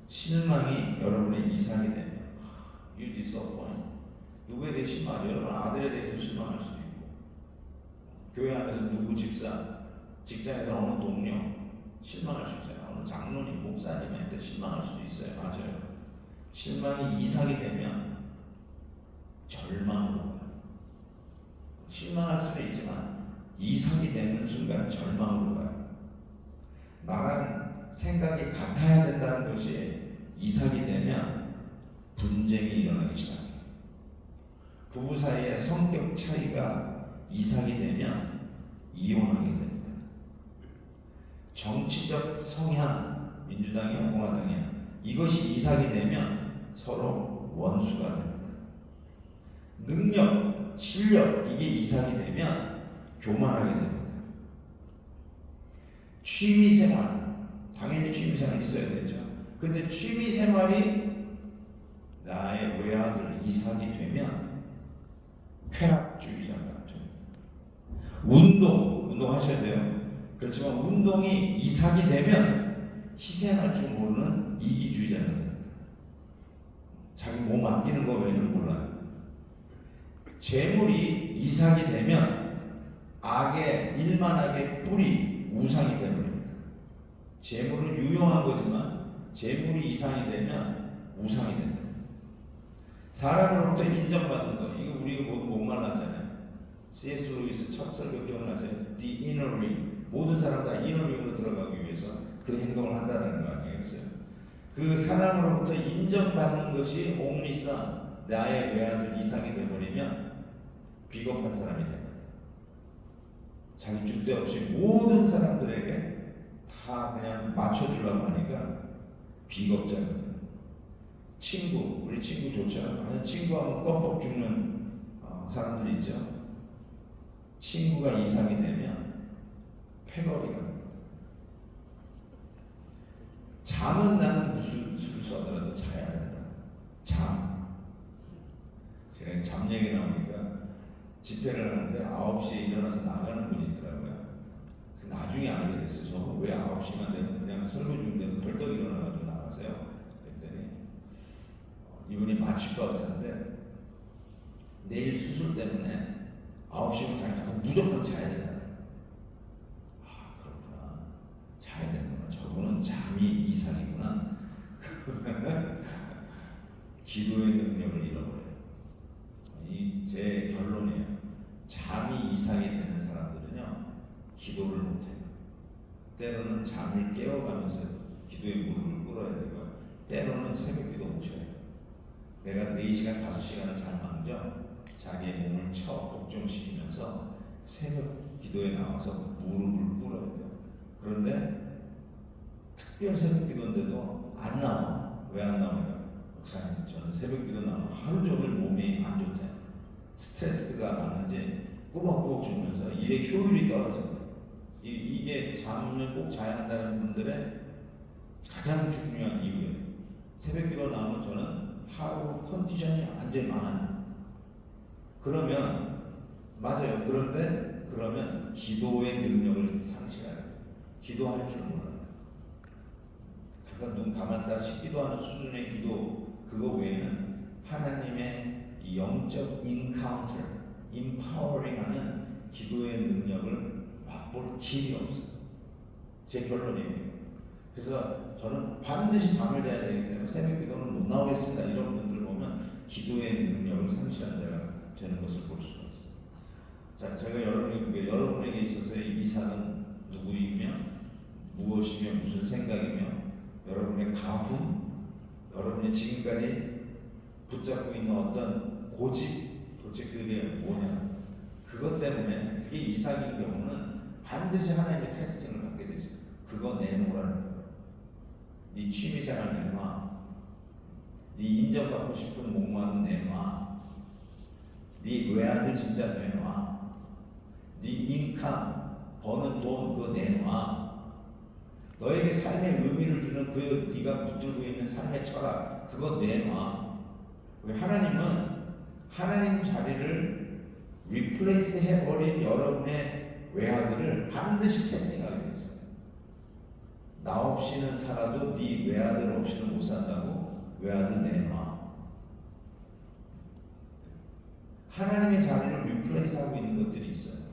실망이 여러분의 이삭이 되면 you disappoint. 누구에 대해 실망? 여러분 아들에 대해서 실망할 수도 있고, 교회 안에서 누구 집사, 직장에서 어느 동료 실망할 수 있잖아요. 어느 장로님, 목사님한테 실망할 수도 있어요. 맞아요. 실망이 이삭이 되면 절망으로 가요. 실망할 수는 있지만 이삭이 되는 순간 절망으로 가요. 나랑 생각이 같아야 된다는 것이 이삭이 되면 분쟁이 일어나기 시작해요. 부부 사이의 성격 차이가 이삭이 되면 이혼하게 됩니다. 정치적 성향, 민주당이야 공화당이야, 이것이 이삭이 되면 서로 원수가 됩니다. 능력, 실력, 이게 이삭이 되면 교만하게 됩니다. 취미생활, 당연히 취미생활 있어야 되죠. 근데 취미생활이 나의 외아들 이삭이 되면 쾌락주의자가 됩니다. 운동하셔야 돼요. 그렇지만 운동이 이삭이 되면 희생할 줄 모르는 이기주의자가 됩니다. 자기 몸 아끼는 거 외에는 몰라요. 재물이 이삭이 되면 악의 일만악의 뿌리, 우상이 되어버립니다. 재물은 유용한 거지만 재물이 이상이 되면 우상이 됩니다. 사람으로부터 인정받는 거, 이거 우리가 모두 목말라잖아요. C.S. 루이스 첫 설교 기억나세요? The inner ring. 모든 사람 다 inner ring으로 들어가기 위해서 그 행동을 한다는 거 아니겠어요? 그 사람으로부터 인정받는 것이 옥리선, 나의 외아들 이상이 되어버리면 비겁한 사람이 됩니다. 자기 줏대 없이 모든 사람들에게 다 그냥 맞춰주려고 하니까 비겁자가 돼요. 친구, 우리 친구 좋죠? 아니, 친구하면 껌뻑 죽는 사람들이 있죠. 친구가 이상이 되면 패거리가 됩니다. 잠은 나는 무슨 수를 써더라도 자야 된다. 잠. 제가 잠 얘기 나오니까 집회를 하는데 9시에 일어나서 나가는 분이 있더라고요. 나중에 알게 됐어요. 저는 왜 9시만 되면 그냥 설교 중인데도 벌떡 일어나가지고 나가세요? 그랬더니 이분이 마취과 의사인데 내일 수술 때문에 9시면 자기 가서 무조건 자야 된다. 아, 그렇구나. 자야 되는구나. 저분은 잠이 이상이구나. 기도의 능력을 잃어버려요. 이 제 결론이에요. 잠이 이상이 되는 사람들은요, 기도를 못해요. 때로는 잠을 깨워가면서 기도의 무릎을 꿇어야 되고, 때로는 새벽 기도 못 쳐요. 내가 4시간, 5시간을 잘 망정 자기의 몸을 복종시키면서 새벽 기도에 나와서 무릎을 꿇어야 돼요. 그런데 특별 새벽 기도인데도 안 나와. 왜 안 나오냐? 목사님, 저는 새벽 기도 나오면 하루 종일 몸이 안 좋대요. 스트레스가 많은지 꾸벅꾸벅 죽으면서 일의 효율이 떨어진다. 이게 잠을 꼭 자야 한다는 분들의 가장 중요한 이유예요. 새벽 기도 나오면 저는 하루 컨디션이 완전히 망하냐. 그러면 맞아요. 그런데 그러면 기도의 능력을 상실해요. 기도할 줄 몰라요. 잠깐 눈 감았다 기도하는 수준의 기도, 그거 외에는 하나님의 이 영적 인카운터, 인파워링하는 기도의 능력을 맛볼 길이 없어요. 제 결론이에요. 그래서 저는 반드시 잠을 자야 되기 때문에 새벽 기도는 못 나오겠습니다. 이런 분들 보면 기도의 능력을 상실한 자가 되는 것을 볼 수가 있어요. 자, 제가 여러분에게 있어서의 이삭은 누구이며 무엇이며 무슨 생각이며 여러분의 가훈, 여러분이 지금까지 붙잡고 있는 어떤 고집, 도대체 그게 뭐냐? 그것 때문에 그게 이삭인 경우는 반드시 하나님의 테스팅을 받게 되죠. 그거 내놓으라는 거예요. 네 취미생활 내놔. 네 인정받고 싶은 목마름 내놔. 네 외아들 진짜 내놔. 네 인컴, 버는 돈 그거 내놔. 너에게 삶의 의미를 주는 그 네가 붙들고 있는 삶의 철학 그거 내놔. 왜 하나님은 하나님 자리를 리플레이스 해버린 여러분의 외아들을 반드시 테스팅하게 되어 있어요. 나 없이는 살아도 네 외아들 없이는 못 산다고 외아들 내놔. 하나님의 자리를 리플레이스하고 있는 것들이 있어요.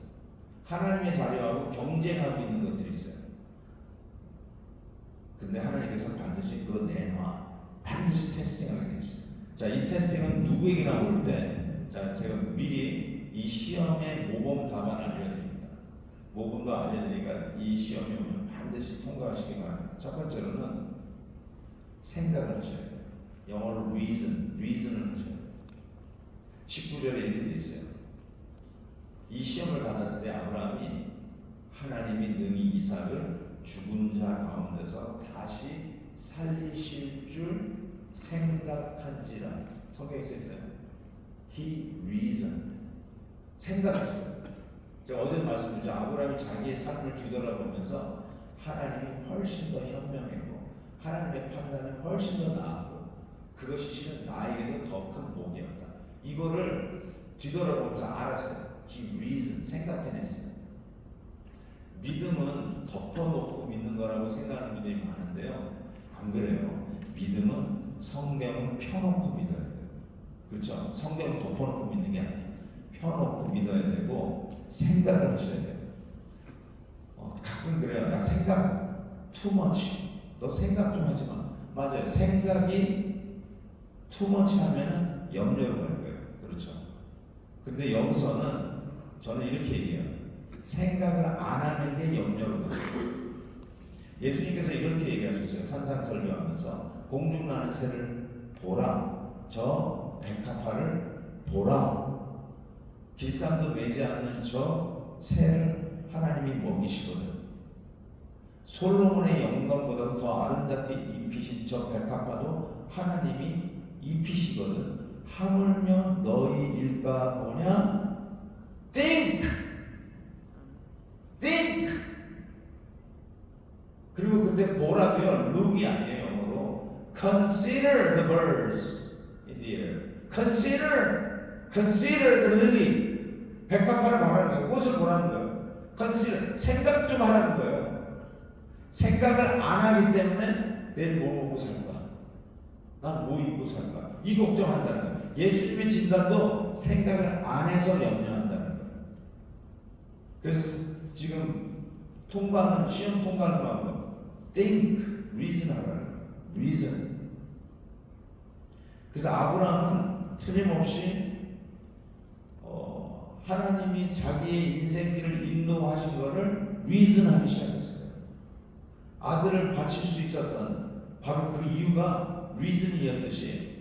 하나님의 자리하고 경쟁하고 있는 것들이 있어요. 근데 하나님께서 반드시 그거 내놔. 반드시 테스팅하게 되어 있어요. 자, 이 테스팅은 누구에게나 올 때, 자, 제가 미리 이 시험의 모범 답안을 알려드립니다. 모범도 알려드리니까 이 시험이 오면 반드시 통과하시기 바랍니다. 첫 번째로는 생각을 하셔야 돼요. 영어로 reason을 하셔야 돼요. 19절에 이렇게 되어 있어요. 이 시험을 받았을 때 아브라함이 하나님이 능히 이삭을 죽은 자 가운데서 다시 살리실 줄 생각한지라. 성경에 써 있어요. He reasoned. 생각했어요. 제가 어제 말씀드렸죠. 아브라함이 자기의 삶을 뒤돌아보면서 하나님이 훨씬 더 현명했고 하나님의 판단이 훨씬 더 나았고 그것이 실은 나에게도 더 큰 복이었다. 이거를 뒤돌아보면서 알았어요. He reasoned. 생각해냈어요. 믿음은 덮어놓고 믿는 거라고 생각하는 분들이 많은데요. 안 그래요. 믿음은 성경을 펴놓고 믿어야 돼요. 그렇죠? 성경을 덮어놓고 믿는 게 아니에요. 펴놓고 믿어야 되고 생각을 하셔야 돼요. 가끔 그래요. 나 생각 too much. 너 생각 좀 하지 마. 맞아요. 생각이 too much 하면은 염려로 갈 거예요. 그렇죠? 근데 여기서는 저는 이렇게 얘기해요. 생각을 안 하는 게 염려로 가요. 예수님께서 이렇게 얘기하셨어요. 산상설교하면서 공중나는 새를 보라. 저 백합화를 보라. 길쌈도 매지 않는 저 새를 하나님이 먹이시거든. 솔로몬의 영광보다 더 아름답게 입히신 저 백합화도 하나님이 입히시거든. 하물며 너희 일가 뭐냐? Think! 그리고 그때 보라고요. look이 아니에요. 영어로. Consider the birds in the air. Consider the lily. 백합화를 말하는 거예요. 꽃을 보라는 거예요. Consider. 생각 좀 하라는 거예요. 생각을 안 하기 때문에 내일 뭐 먹고 살까? 난 뭐 입고 살까? 이 걱정한다는 거예요. 예수님의 진단도 생각을 안 해서 염려한다는 거예요. 그래서 지금 시험 통과하는 방법. Think, reason 하라는 거예요. reason. 그래서 아브라함은 틀림없이 하나님이 자기의 인생길을 인도하신 것을 reason하기 시작했어요. 아들을 바칠 수 있었던 바로 그 이유가 reason이었듯이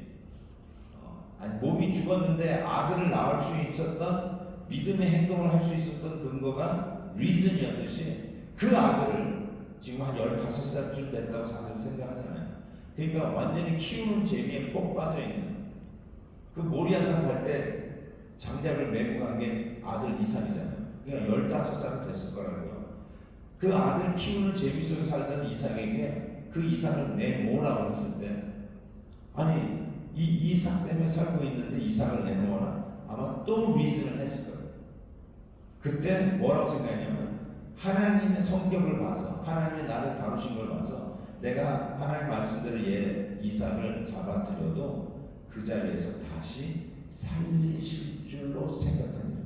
몸이 죽었는데 아들을 낳을 수 있었던 믿음의 행동을 할 수 있었던 근거가 reason이었듯이 그 아들을 지금 한 15살쯤 됐다고 사실 생각하잖아요. 그러니까 완전히 키우는 재미에 푹 빠져있는 그 모리아산 갈 때 장작을 메고 간 게 아들 이삭이잖아요. 그러니까 15살이 됐을 거라고요. 그 아들 키우는 재미 속에 살던 이삭에게 그 이삭을 내놓으라고 했을 때 아니 이 이삭 때문에 살고 있는데 이삭을 내놓아라. 아마 또 리즌을 했을 거예요. 그때 뭐라고 생각했냐면 하나님의 성격을 봐서 하나님이 나를 다루신 걸 봐서 내가 하나님 말씀대로 이삭을 잡아들여도 그 자리에서 다시 살리실 줄로 생각하니라.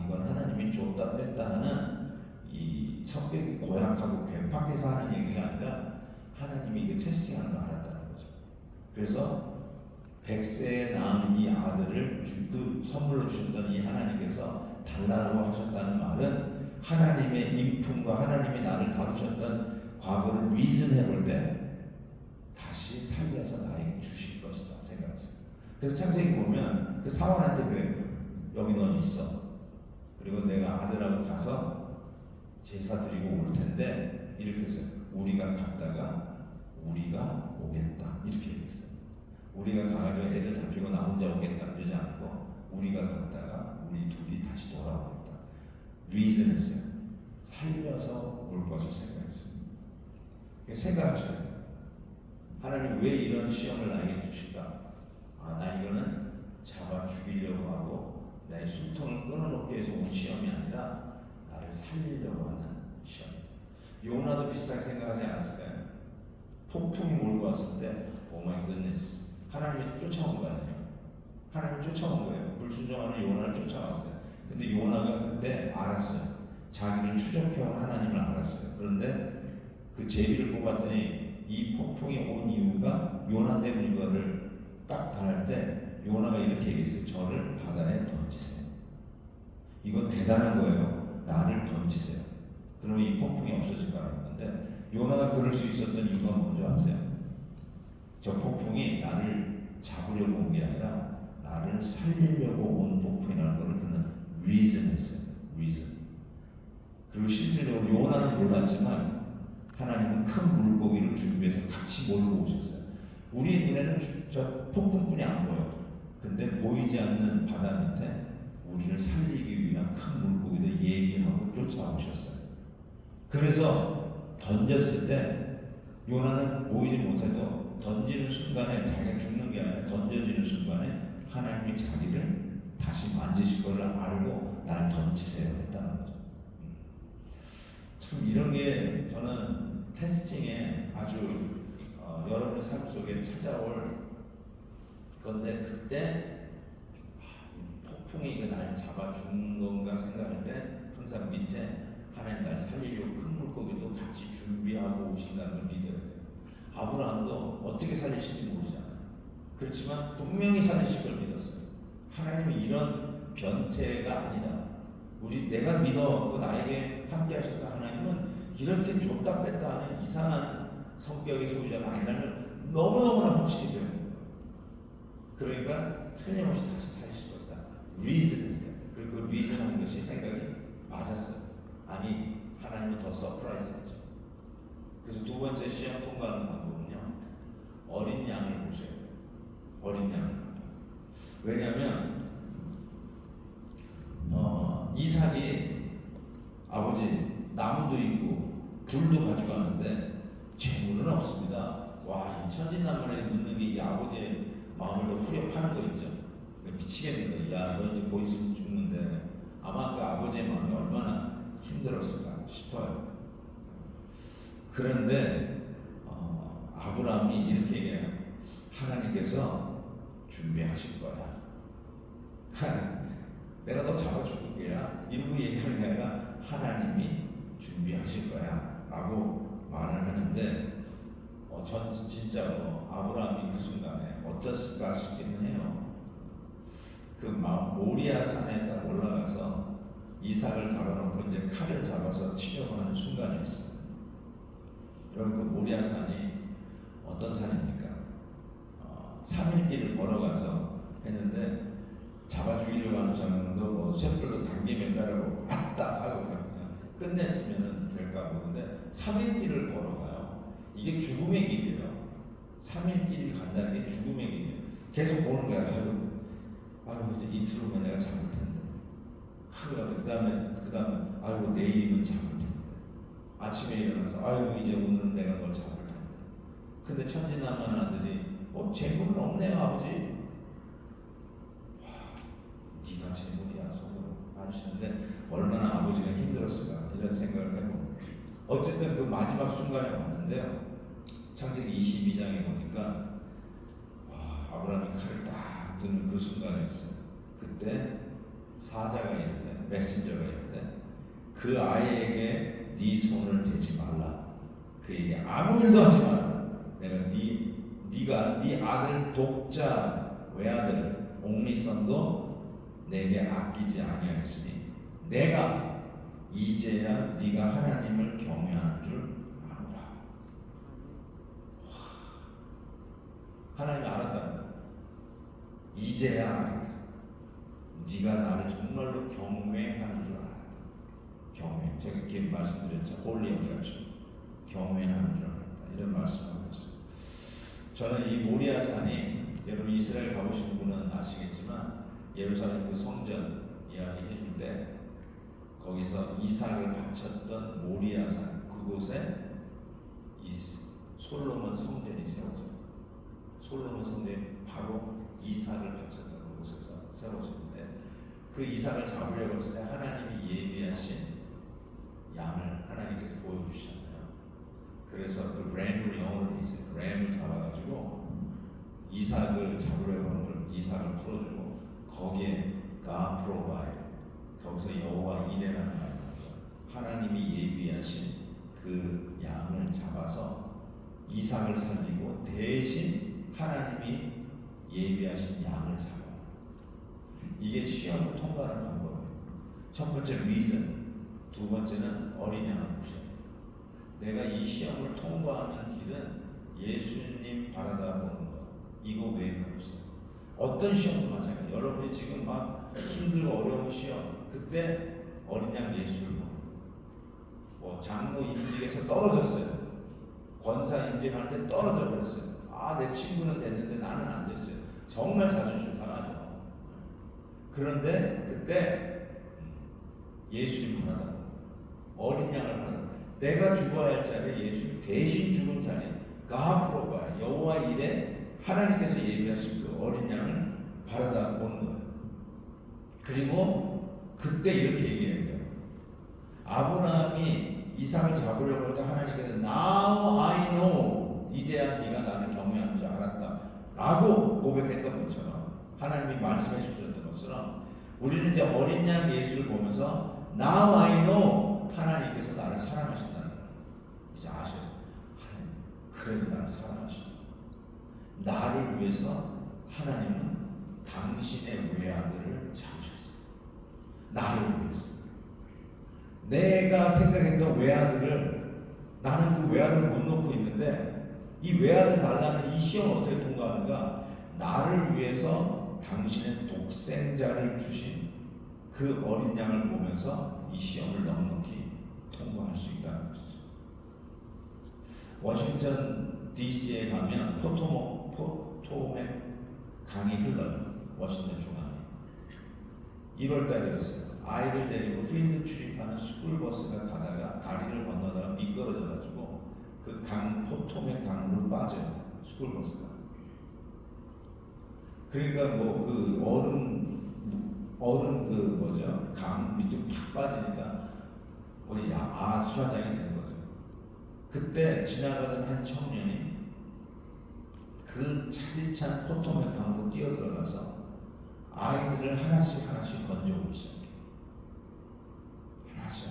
이건 하나님이 줬다 뺐다 하는 이 성격이 고약하고 괴팍해서 하는 얘기가 아니라 하나님이 이게 테스팅하는 걸 알았다는 거죠. 그래서 100세에 낳은 이 아들을 그 선물로 주셨던 이 하나님께서 달라고 하셨다는 말은 하나님의 인품과 하나님이 나를 다루셨던 과거를 리즌해 볼 때 다시 살려서 나에게 주실 것이다 생각했어요. 그래서 창세기 보면 그 사원한테 그래요. 여기 넌 있어. 그리고 내가 아들하고 가서 제사 드리고 올 텐데 이렇게 했어요. 우리가 갔다가 우리가 오겠다 이렇게 얘기했어요. 우리가 가가지고 애들 잡히고 나 혼자 오겠다 그러지 않고 우리가 갔다가 우리 둘이 다시 돌아오겠다. 리즌했어요. 살려서 올 것을 생각했어요. 생각하셔요. 하나님 왜 이런 시험을 나에게 주실까? 나 이거는 잡아 죽이려고 하고 나의 숨통을 끊어놓기 위해서 온 시험이 아니라 나를 살리려고 하는 시험. 요나도 비슷하게 생각하지 않았을까요? 폭풍이 몰고 왔을 때 오마이 굿네스 하나님이 쫓아온 거 아니에요? 하나님이 쫓아온 거예요. 불순종하는 요나를 쫓아왔어요. 근데 요나가 그때 알았어요. 자기를 추적해온 하나님을 알았어요. 그런데 그 제비를 뽑았더니 이 폭풍이 온 이유가 요나 때문인 거를 딱 당할 때 요나가 이렇게 얘기했어요. 저를 바다에 던지세요. 이건 대단한 거예요. 나를 던지세요. 그러면 이 폭풍이 없어질 거라는 건데 요나가 그럴 수 있었던 이유가 뭔지 아세요? 저 폭풍이 나를 잡으려고 온 게 아니라 나를 살리려고 온 폭풍이라는 것을 그는 reason했어요. reason. 그리고 실질적으로 요나는 몰랐지만 하나님은 큰 물고기를 준비해서 같이 몰고 오셨어요. 우리 눈에는 저 폭풍뿐이 안 보여. 근데 보이지 않는 바다 밑에 우리를 살리기 위한 큰 물고기를 예비하고 쫓아오셨어요. 그래서 던졌을 때 요나는 보이지 못해도 던지는 순간에 자기가 죽는 게 아니라 던져지는 순간에 하나님이 자기를 다시 만지실 것을 알고 나를 던지세요 했다는 거죠. 참 이런 게 저는 테스팅에 아주 여러분의 삶 속에 찾아올 건데 그때 폭풍이 이거 날 잡아 죽는 건가 생각할 때 항상 밑에 하나님 날 살리려고 큰 물고기도 같이 준비하고 오신다는 걸 믿어야 돼요. 아브라함도 어떻게 살리실지 모르잖아요. 그렇지만 분명히 살리실 걸 믿었어요. 하나님은 이런 변태가 아니다. 내가 믿어고 나에게 함께 하셨다. 하나님은 이렇게 줬다 뺐다 하는 이상한 성격의 소유자가 아니라는 걸 너무너무나 확실히 배운 거예요. 그러니까 틀림없이 다시 살리실 것이다. 리즌했어요. 그리고 그 리즌한 것이 생각이 맞았어요. 아니 하나님은 더 서프라이즈했죠. 그래서 두 번째 시험 통과하는 방법은요. 어린 양을 보셔야 돼요. 어린 양. 왜냐하면 이삭이 아버지 나무도 있고 불도 가져가는데 재물은 없습니다. 와, 이 천진난만에 묻는 게 이 아버지의 마음을 더 후려파는 거 있죠. 미치겠는 거예요. 야, 너 이제 곧 있으면 죽는데 아마 그 아버지의 마음이 얼마나 힘들었을까 싶어요. 그런데 아브라함이 이렇게 얘기해요. 하나님께서 준비하실 거야. 내가 너 잡아 죽을 거야. 이러고 얘기하는 게 아니라 하나님이 준비하실 거야 라고 말을 하는데 전 진짜로 아브라함이 그 순간에 어땠을까 싶기는 해요. 그 모리아 산에 딱 올라가서 이삭을 달아놓고 이제 칼을 잡아서 치려고 하는 순간이었어요. 여러분 그 모리아 산이 어떤 산입니까? 3일 길을 걸어가서 했는데 잡아 죽이려고 하는 사람도 뭐 쇳불로 당기면 따르고 왔다 하고 그냥 끝냈으면 될까 보는데 3일 길을 걸어가요. 이게 죽음의 길이에요. 3일 길을 간다는 게 죽음의 길이에요. 계속 보는 거야. 아유 이제 이틀 후면 내가 잡을 텐데. 그 다음에 아이고 내일이면 잡을 텐데. 아침에 일어나서 아이고 이제 오늘은 내가 널 잡을 텐데. 근데 천진난만 아들이 재물은 없네요 아버지. 네가 재물이야 속으로 하시는데 얼마나 아버지가 힘들었을까 이런 생각을 해봅니다. 어쨌든 그 마지막 순간에 왔는데요. 창세기 22장에 보니까 아브라함이 칼을 딱 드는 그 순간이었어요. 그때 사자가 있는데, 메신저가 있는데, 그 아이에게 네 손을 대지 말라. 그에게 아무 일도 하지 마라. 내가 네가 네 아들 독자 외아들 옥리선도 내게 아끼지 아니하였으니 내가 이제야 네가 하나님을 경외하는 줄 아노라. 하나님이 알았다는 거야. 이제야 알았다. 네가 나를 정말로 경외하는 줄 알았다. 경외. 제가 이렇게 말씀드렸죠. Holy affection. 경외하는 줄 알았다. 이런 말씀을 하셨어요. 저는 이 모리아 산이, 여러분 이스라엘 가보신 분은 아시겠지만 예루살렘 그 성전 이야기 해줄 때 거기서 이삭을 바쳤던 모리아 산, 그곳에 이 솔로몬 성전이 세워져요. 솔로몬 성전이 바로 이삭을 바쳤던 그곳에서 세워졌는데, 그 이삭을 잡으려고 했을 때 하나님이 예비하신 양을 하나님께서 보여주시잖아요. 그래서 그 램을 영어로 돼 있어요. 램을 잡아가지고 이삭을 잡으려고 하는 걸 이삭을 풀어주고, 거기에 God provide, 거기서 여호와 이레라는 말이 나오죠. 하나님이 예비하신 그 양을 잡아서 이삭을 살리고 대신 하나님이 예비하신 양을 잡아요. 이게 시험을 통과하는 방법이에요. 첫 번째 reason, 두 번째는 어린 양을 보셔요. 내가 이 시험을 통과하는 길은 예수님 바라다 보는 것, 이거 외에는 없어요. 어떤 시험도 마찬가지예요. 여러분이 지금 막 힘들고 어려운 시험, 그때 어린 양 예수를 보는 거예요. 장로 임직에서 떨어졌어요. 권사 임직하는데 떨어져 버렸어요. 내 친구는 됐는데 나는 안 됐어요. 정말 자존심 상하죠. 그런데 그때 예수님 바라다 어린 양을 바라다, 내가 죽어야 할 자리에 예수님 대신 죽은 자리, 가프로가 여호와 이레, 하나님께서 예비하신 그 어린 양을 바라다 보는 거예요. 그리고 그때 이렇게 얘기해야 돼요. 아브라함이 이삭을 잡으려고 할 때 하나님께서 Now I know, 이제야 네가 나를 경외하는 줄 알았다 라고 고백했던 것처럼, 하나님이 말씀해 주셨던 것처럼, 우리는 이제 어린 양 예수를 보면서 Now I know, 하나님께서 나를 사랑하신다는 거예요. 이제 아셔요. 하나님, 그래도 나를 사랑하시다. 나를 위해서 하나님은 당신의 외아들을 잡으셨어요. 나를 위해서. 내가 생각했던 외아들을, 나는 그 외아들을 못 놓고 있는데, 이 외아들 달라는 이 시험을 어떻게 통과하는가? 나를 위해서 당신의 독생자를 주신 그 어린 양을 보면서 이 시험을 넉넉히 통과할 수 있다는 것이죠. 워싱턴 DC에 가면 포토맥 강이 흘러요. 워싱턴 중앙에. 1월 달이었어요. 아이를 데리고 필드 출입하는 스쿨버스가 가다가 다리를 건너다가 미끄러져가지고 그 강, 포토맥 강으로 빠져요. 스쿨버스가. 그러니까 뭐 그 얼음 그 뭐죠? 강 밑으로 팍 빠지니까 거의 수화장이 되는 거죠. 그때 지나가던 한 청년이 그 차디찬 포토맥 강으로 뛰어들어가서 아이들을 하나씩 건져오기 시작해요. 하나씩.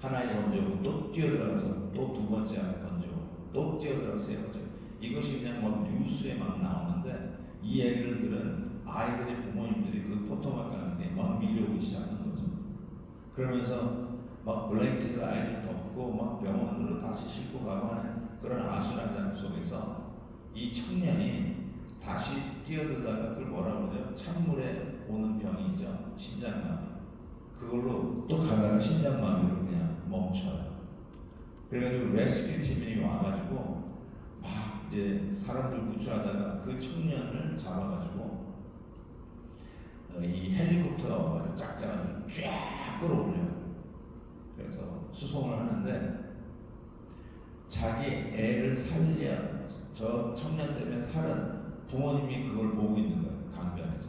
하나에 건져오고 또 뛰어들어가서 또 두 번째 아이 건져오고 또 뛰어들어가서 세 번째. 이것이 그냥 막 뉴스에 막 나오는데, 이 얘기를 들은 아이들의 부모님들이 그 포토맥 강에 막 밀려오기 시작하는 거죠. 그러면서 막 블랭킷을 아이들 덮고 막 병원으로 다시 싣고 가고 하는 그런 아수라장 속에서 이 청년이 다시 뛰어들다가 그걸 뭐라고 그러죠? 찬물에 오는 병이 있죠. 심장마비. 그걸로 또 가다가 심장마비로 그냥 멈춰요. 그래가지고 레스큐 팀이 와가지고 막 이제 사람들 구출하다가 그 청년을 잡아가지고 이 헬리콥터가 와가지고 쫙 끌어올려요. 그래서 수송을 하는데, 자기 애를 살려, 저 청년 때문에 살은 부모님이 그걸 보고 있는 거예요. 강변에서.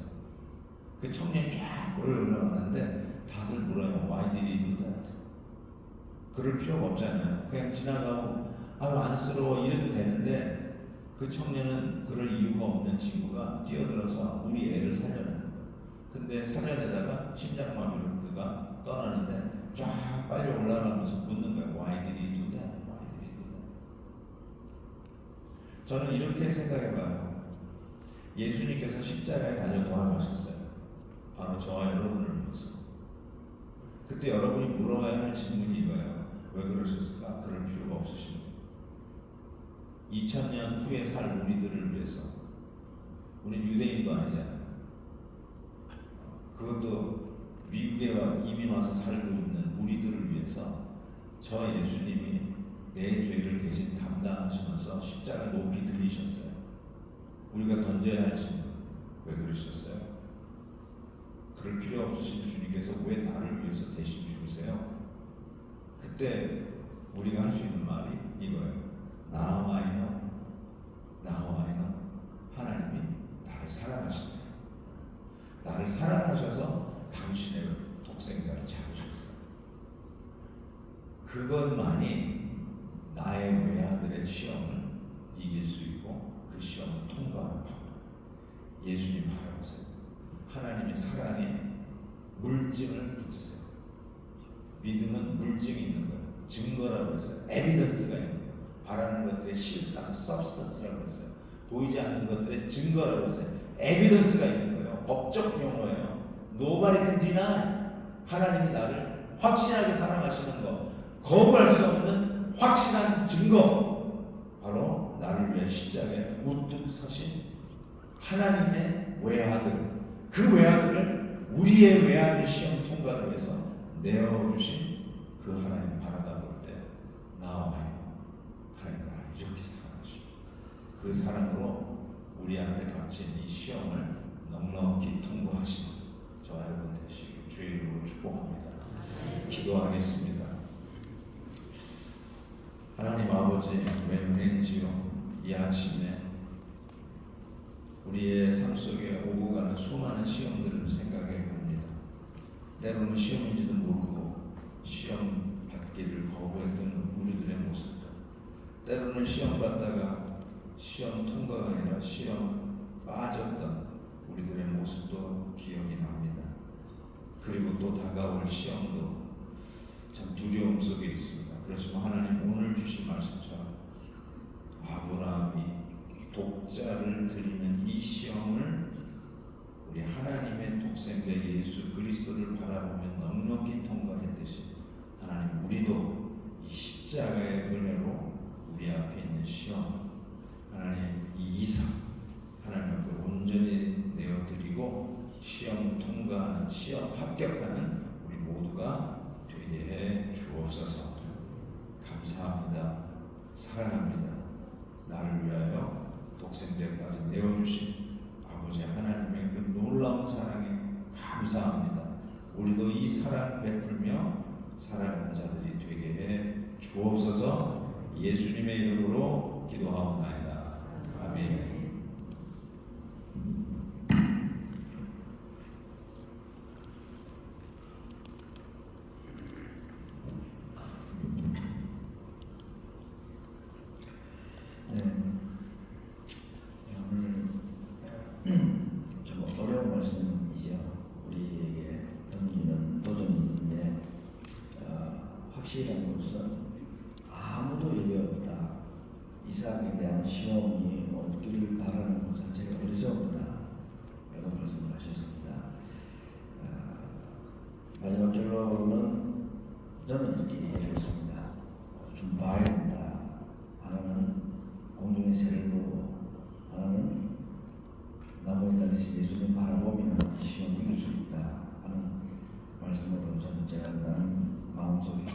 그 청년이 쫙 올라가는데 다들 물어요. Why did he do that? 그럴 필요가 없잖아요. 그냥 지나가고 안쓰러워 이래도 되는데, 그 청년은 그럴 이유가 없는 친구가 뛰어들어서 우리 애를 살려내는 거예요. 근데 살려내다가 심장마비로 그가 떠나는데 쫙 빨리 올라가면서 묻는 거예요. Why did he do that? Why did he do that? 저는 이렇게 생각해봐요. 예수님께서 십자가에 달려 돌아가셨어요. 바로 저와 여러분을 위해서. 그때 여러분이 물어봐야 할 질문이 이거예요. 왜 그러셨을까? 그럴 필요가 없으십니다. 2000년 후에 살 우리들을 위해서. 우린 유대인도 아니잖아요. 그것도 미국에 이민 와서 살고 있는 우리들을 위해서 저 예수님이 내 죄를 대신 담당하시면서 십자가 높이 들리셨어요. 우리가 던져야 할 질문, 왜 그러셨어요? 그럴 필요 없으신 주님께서 왜 나를 위해서 대신 죽으세요? 그때 우리가 할 수 있는 말이 이거예요. Now I know. Now I know. 하나님이 나를 사랑하시네요. 나를 사랑하셔서 당신의 독생자를 잡으셨어요. 그것만이 나의 외아들의 시험을 이길 수 있고 그 시험을 통과하는 방법. 예수님 바라보세요. 하나님의 사랑에 물증을 붙이세요. 믿음은 물증이 있는 거예요. 증거라고 했어요. 에비던스가 있는 거예요. 바라는 것들의 실상, substance라고 했어요. 보이지 않는 것들의 증거라고 했어요. 에비던스가 있는 거예요. 법적 용어예요. Nobody can deny. 하나님이 나를 확실하게 사랑하시는 것, 거부할 수 없는 확실한 증거. 바로 나를 위해 십자가에 우뚝 서신 하나님의 외아들. 그 외아들을 우리의 외아들 시험 통과를 위해서 내어주신 그 하나님 바라다 볼 때 나와 하나님 나를 이렇게 사랑하시고 그 사랑으로 우리 앞에 닥친 이 시험을 넉넉히 통과하시는 저와 여러분 되시길 주의 이름으로 축복합니다. 기도하겠습니다. 하나님 아버지 웬만지요 이 아침에 우리의 삶 속에 오고 가는 수많은 시험들을 생각해 봅니다. 때로는 시험인지도 모르고 시험 받기를 거부했던 우리들의 모습들, 때로는 시험 받다가 시험 통과가 아니라 시험 빠졌던 우리들의 모습도 기억이 납니다. 그리고 또 다가올 시험도 참 두려움 속에 있습니다. 그렇지만 하나님 오늘 주신 말씀처럼 아브라함이 독자를 드리는 이 시험을 우리 하나님의 독생자 예수 그리스도를 바라보며 넉넉히 통과했듯이 하나님 우리도 이 십자가의 은혜로 우리 앞에 있는 시험 하나님 이 이상 하나님 앞에 온전히 내어드리고 시험 통과하는 시험 합격하는 우리 모두가 되게 해 주옵소서. 감사합니다. 사랑합니다. 나를 위하여 독생자까지 내어주신 아버지 하나님의 그 놀라운 사랑에 감사합니다. 우리도 이 사랑 베풀며 살아가는 자들이 되게 해 주옵소서. 예수님의 이름으로 기도하옵나이다. 아멘. 좀 어려운 말씀이죠. 우리에게 던지는 도전이 있는데 확실한 것은 아무도 예외 없다. 이삭에 대한 시험이 없기를 바라는 것 자체가 어리석다. 이런 말씀을 하셨습니다. 마지막 결론은 저는 이렇게 얘기했습니다. 좀 봐야 된다. 하나는 공중의 새를 보고 하나는 나무에 달리신 예수님 바라보면 시험 이길 수 있다 하는 말씀으로 저는 제가 나는 마음속에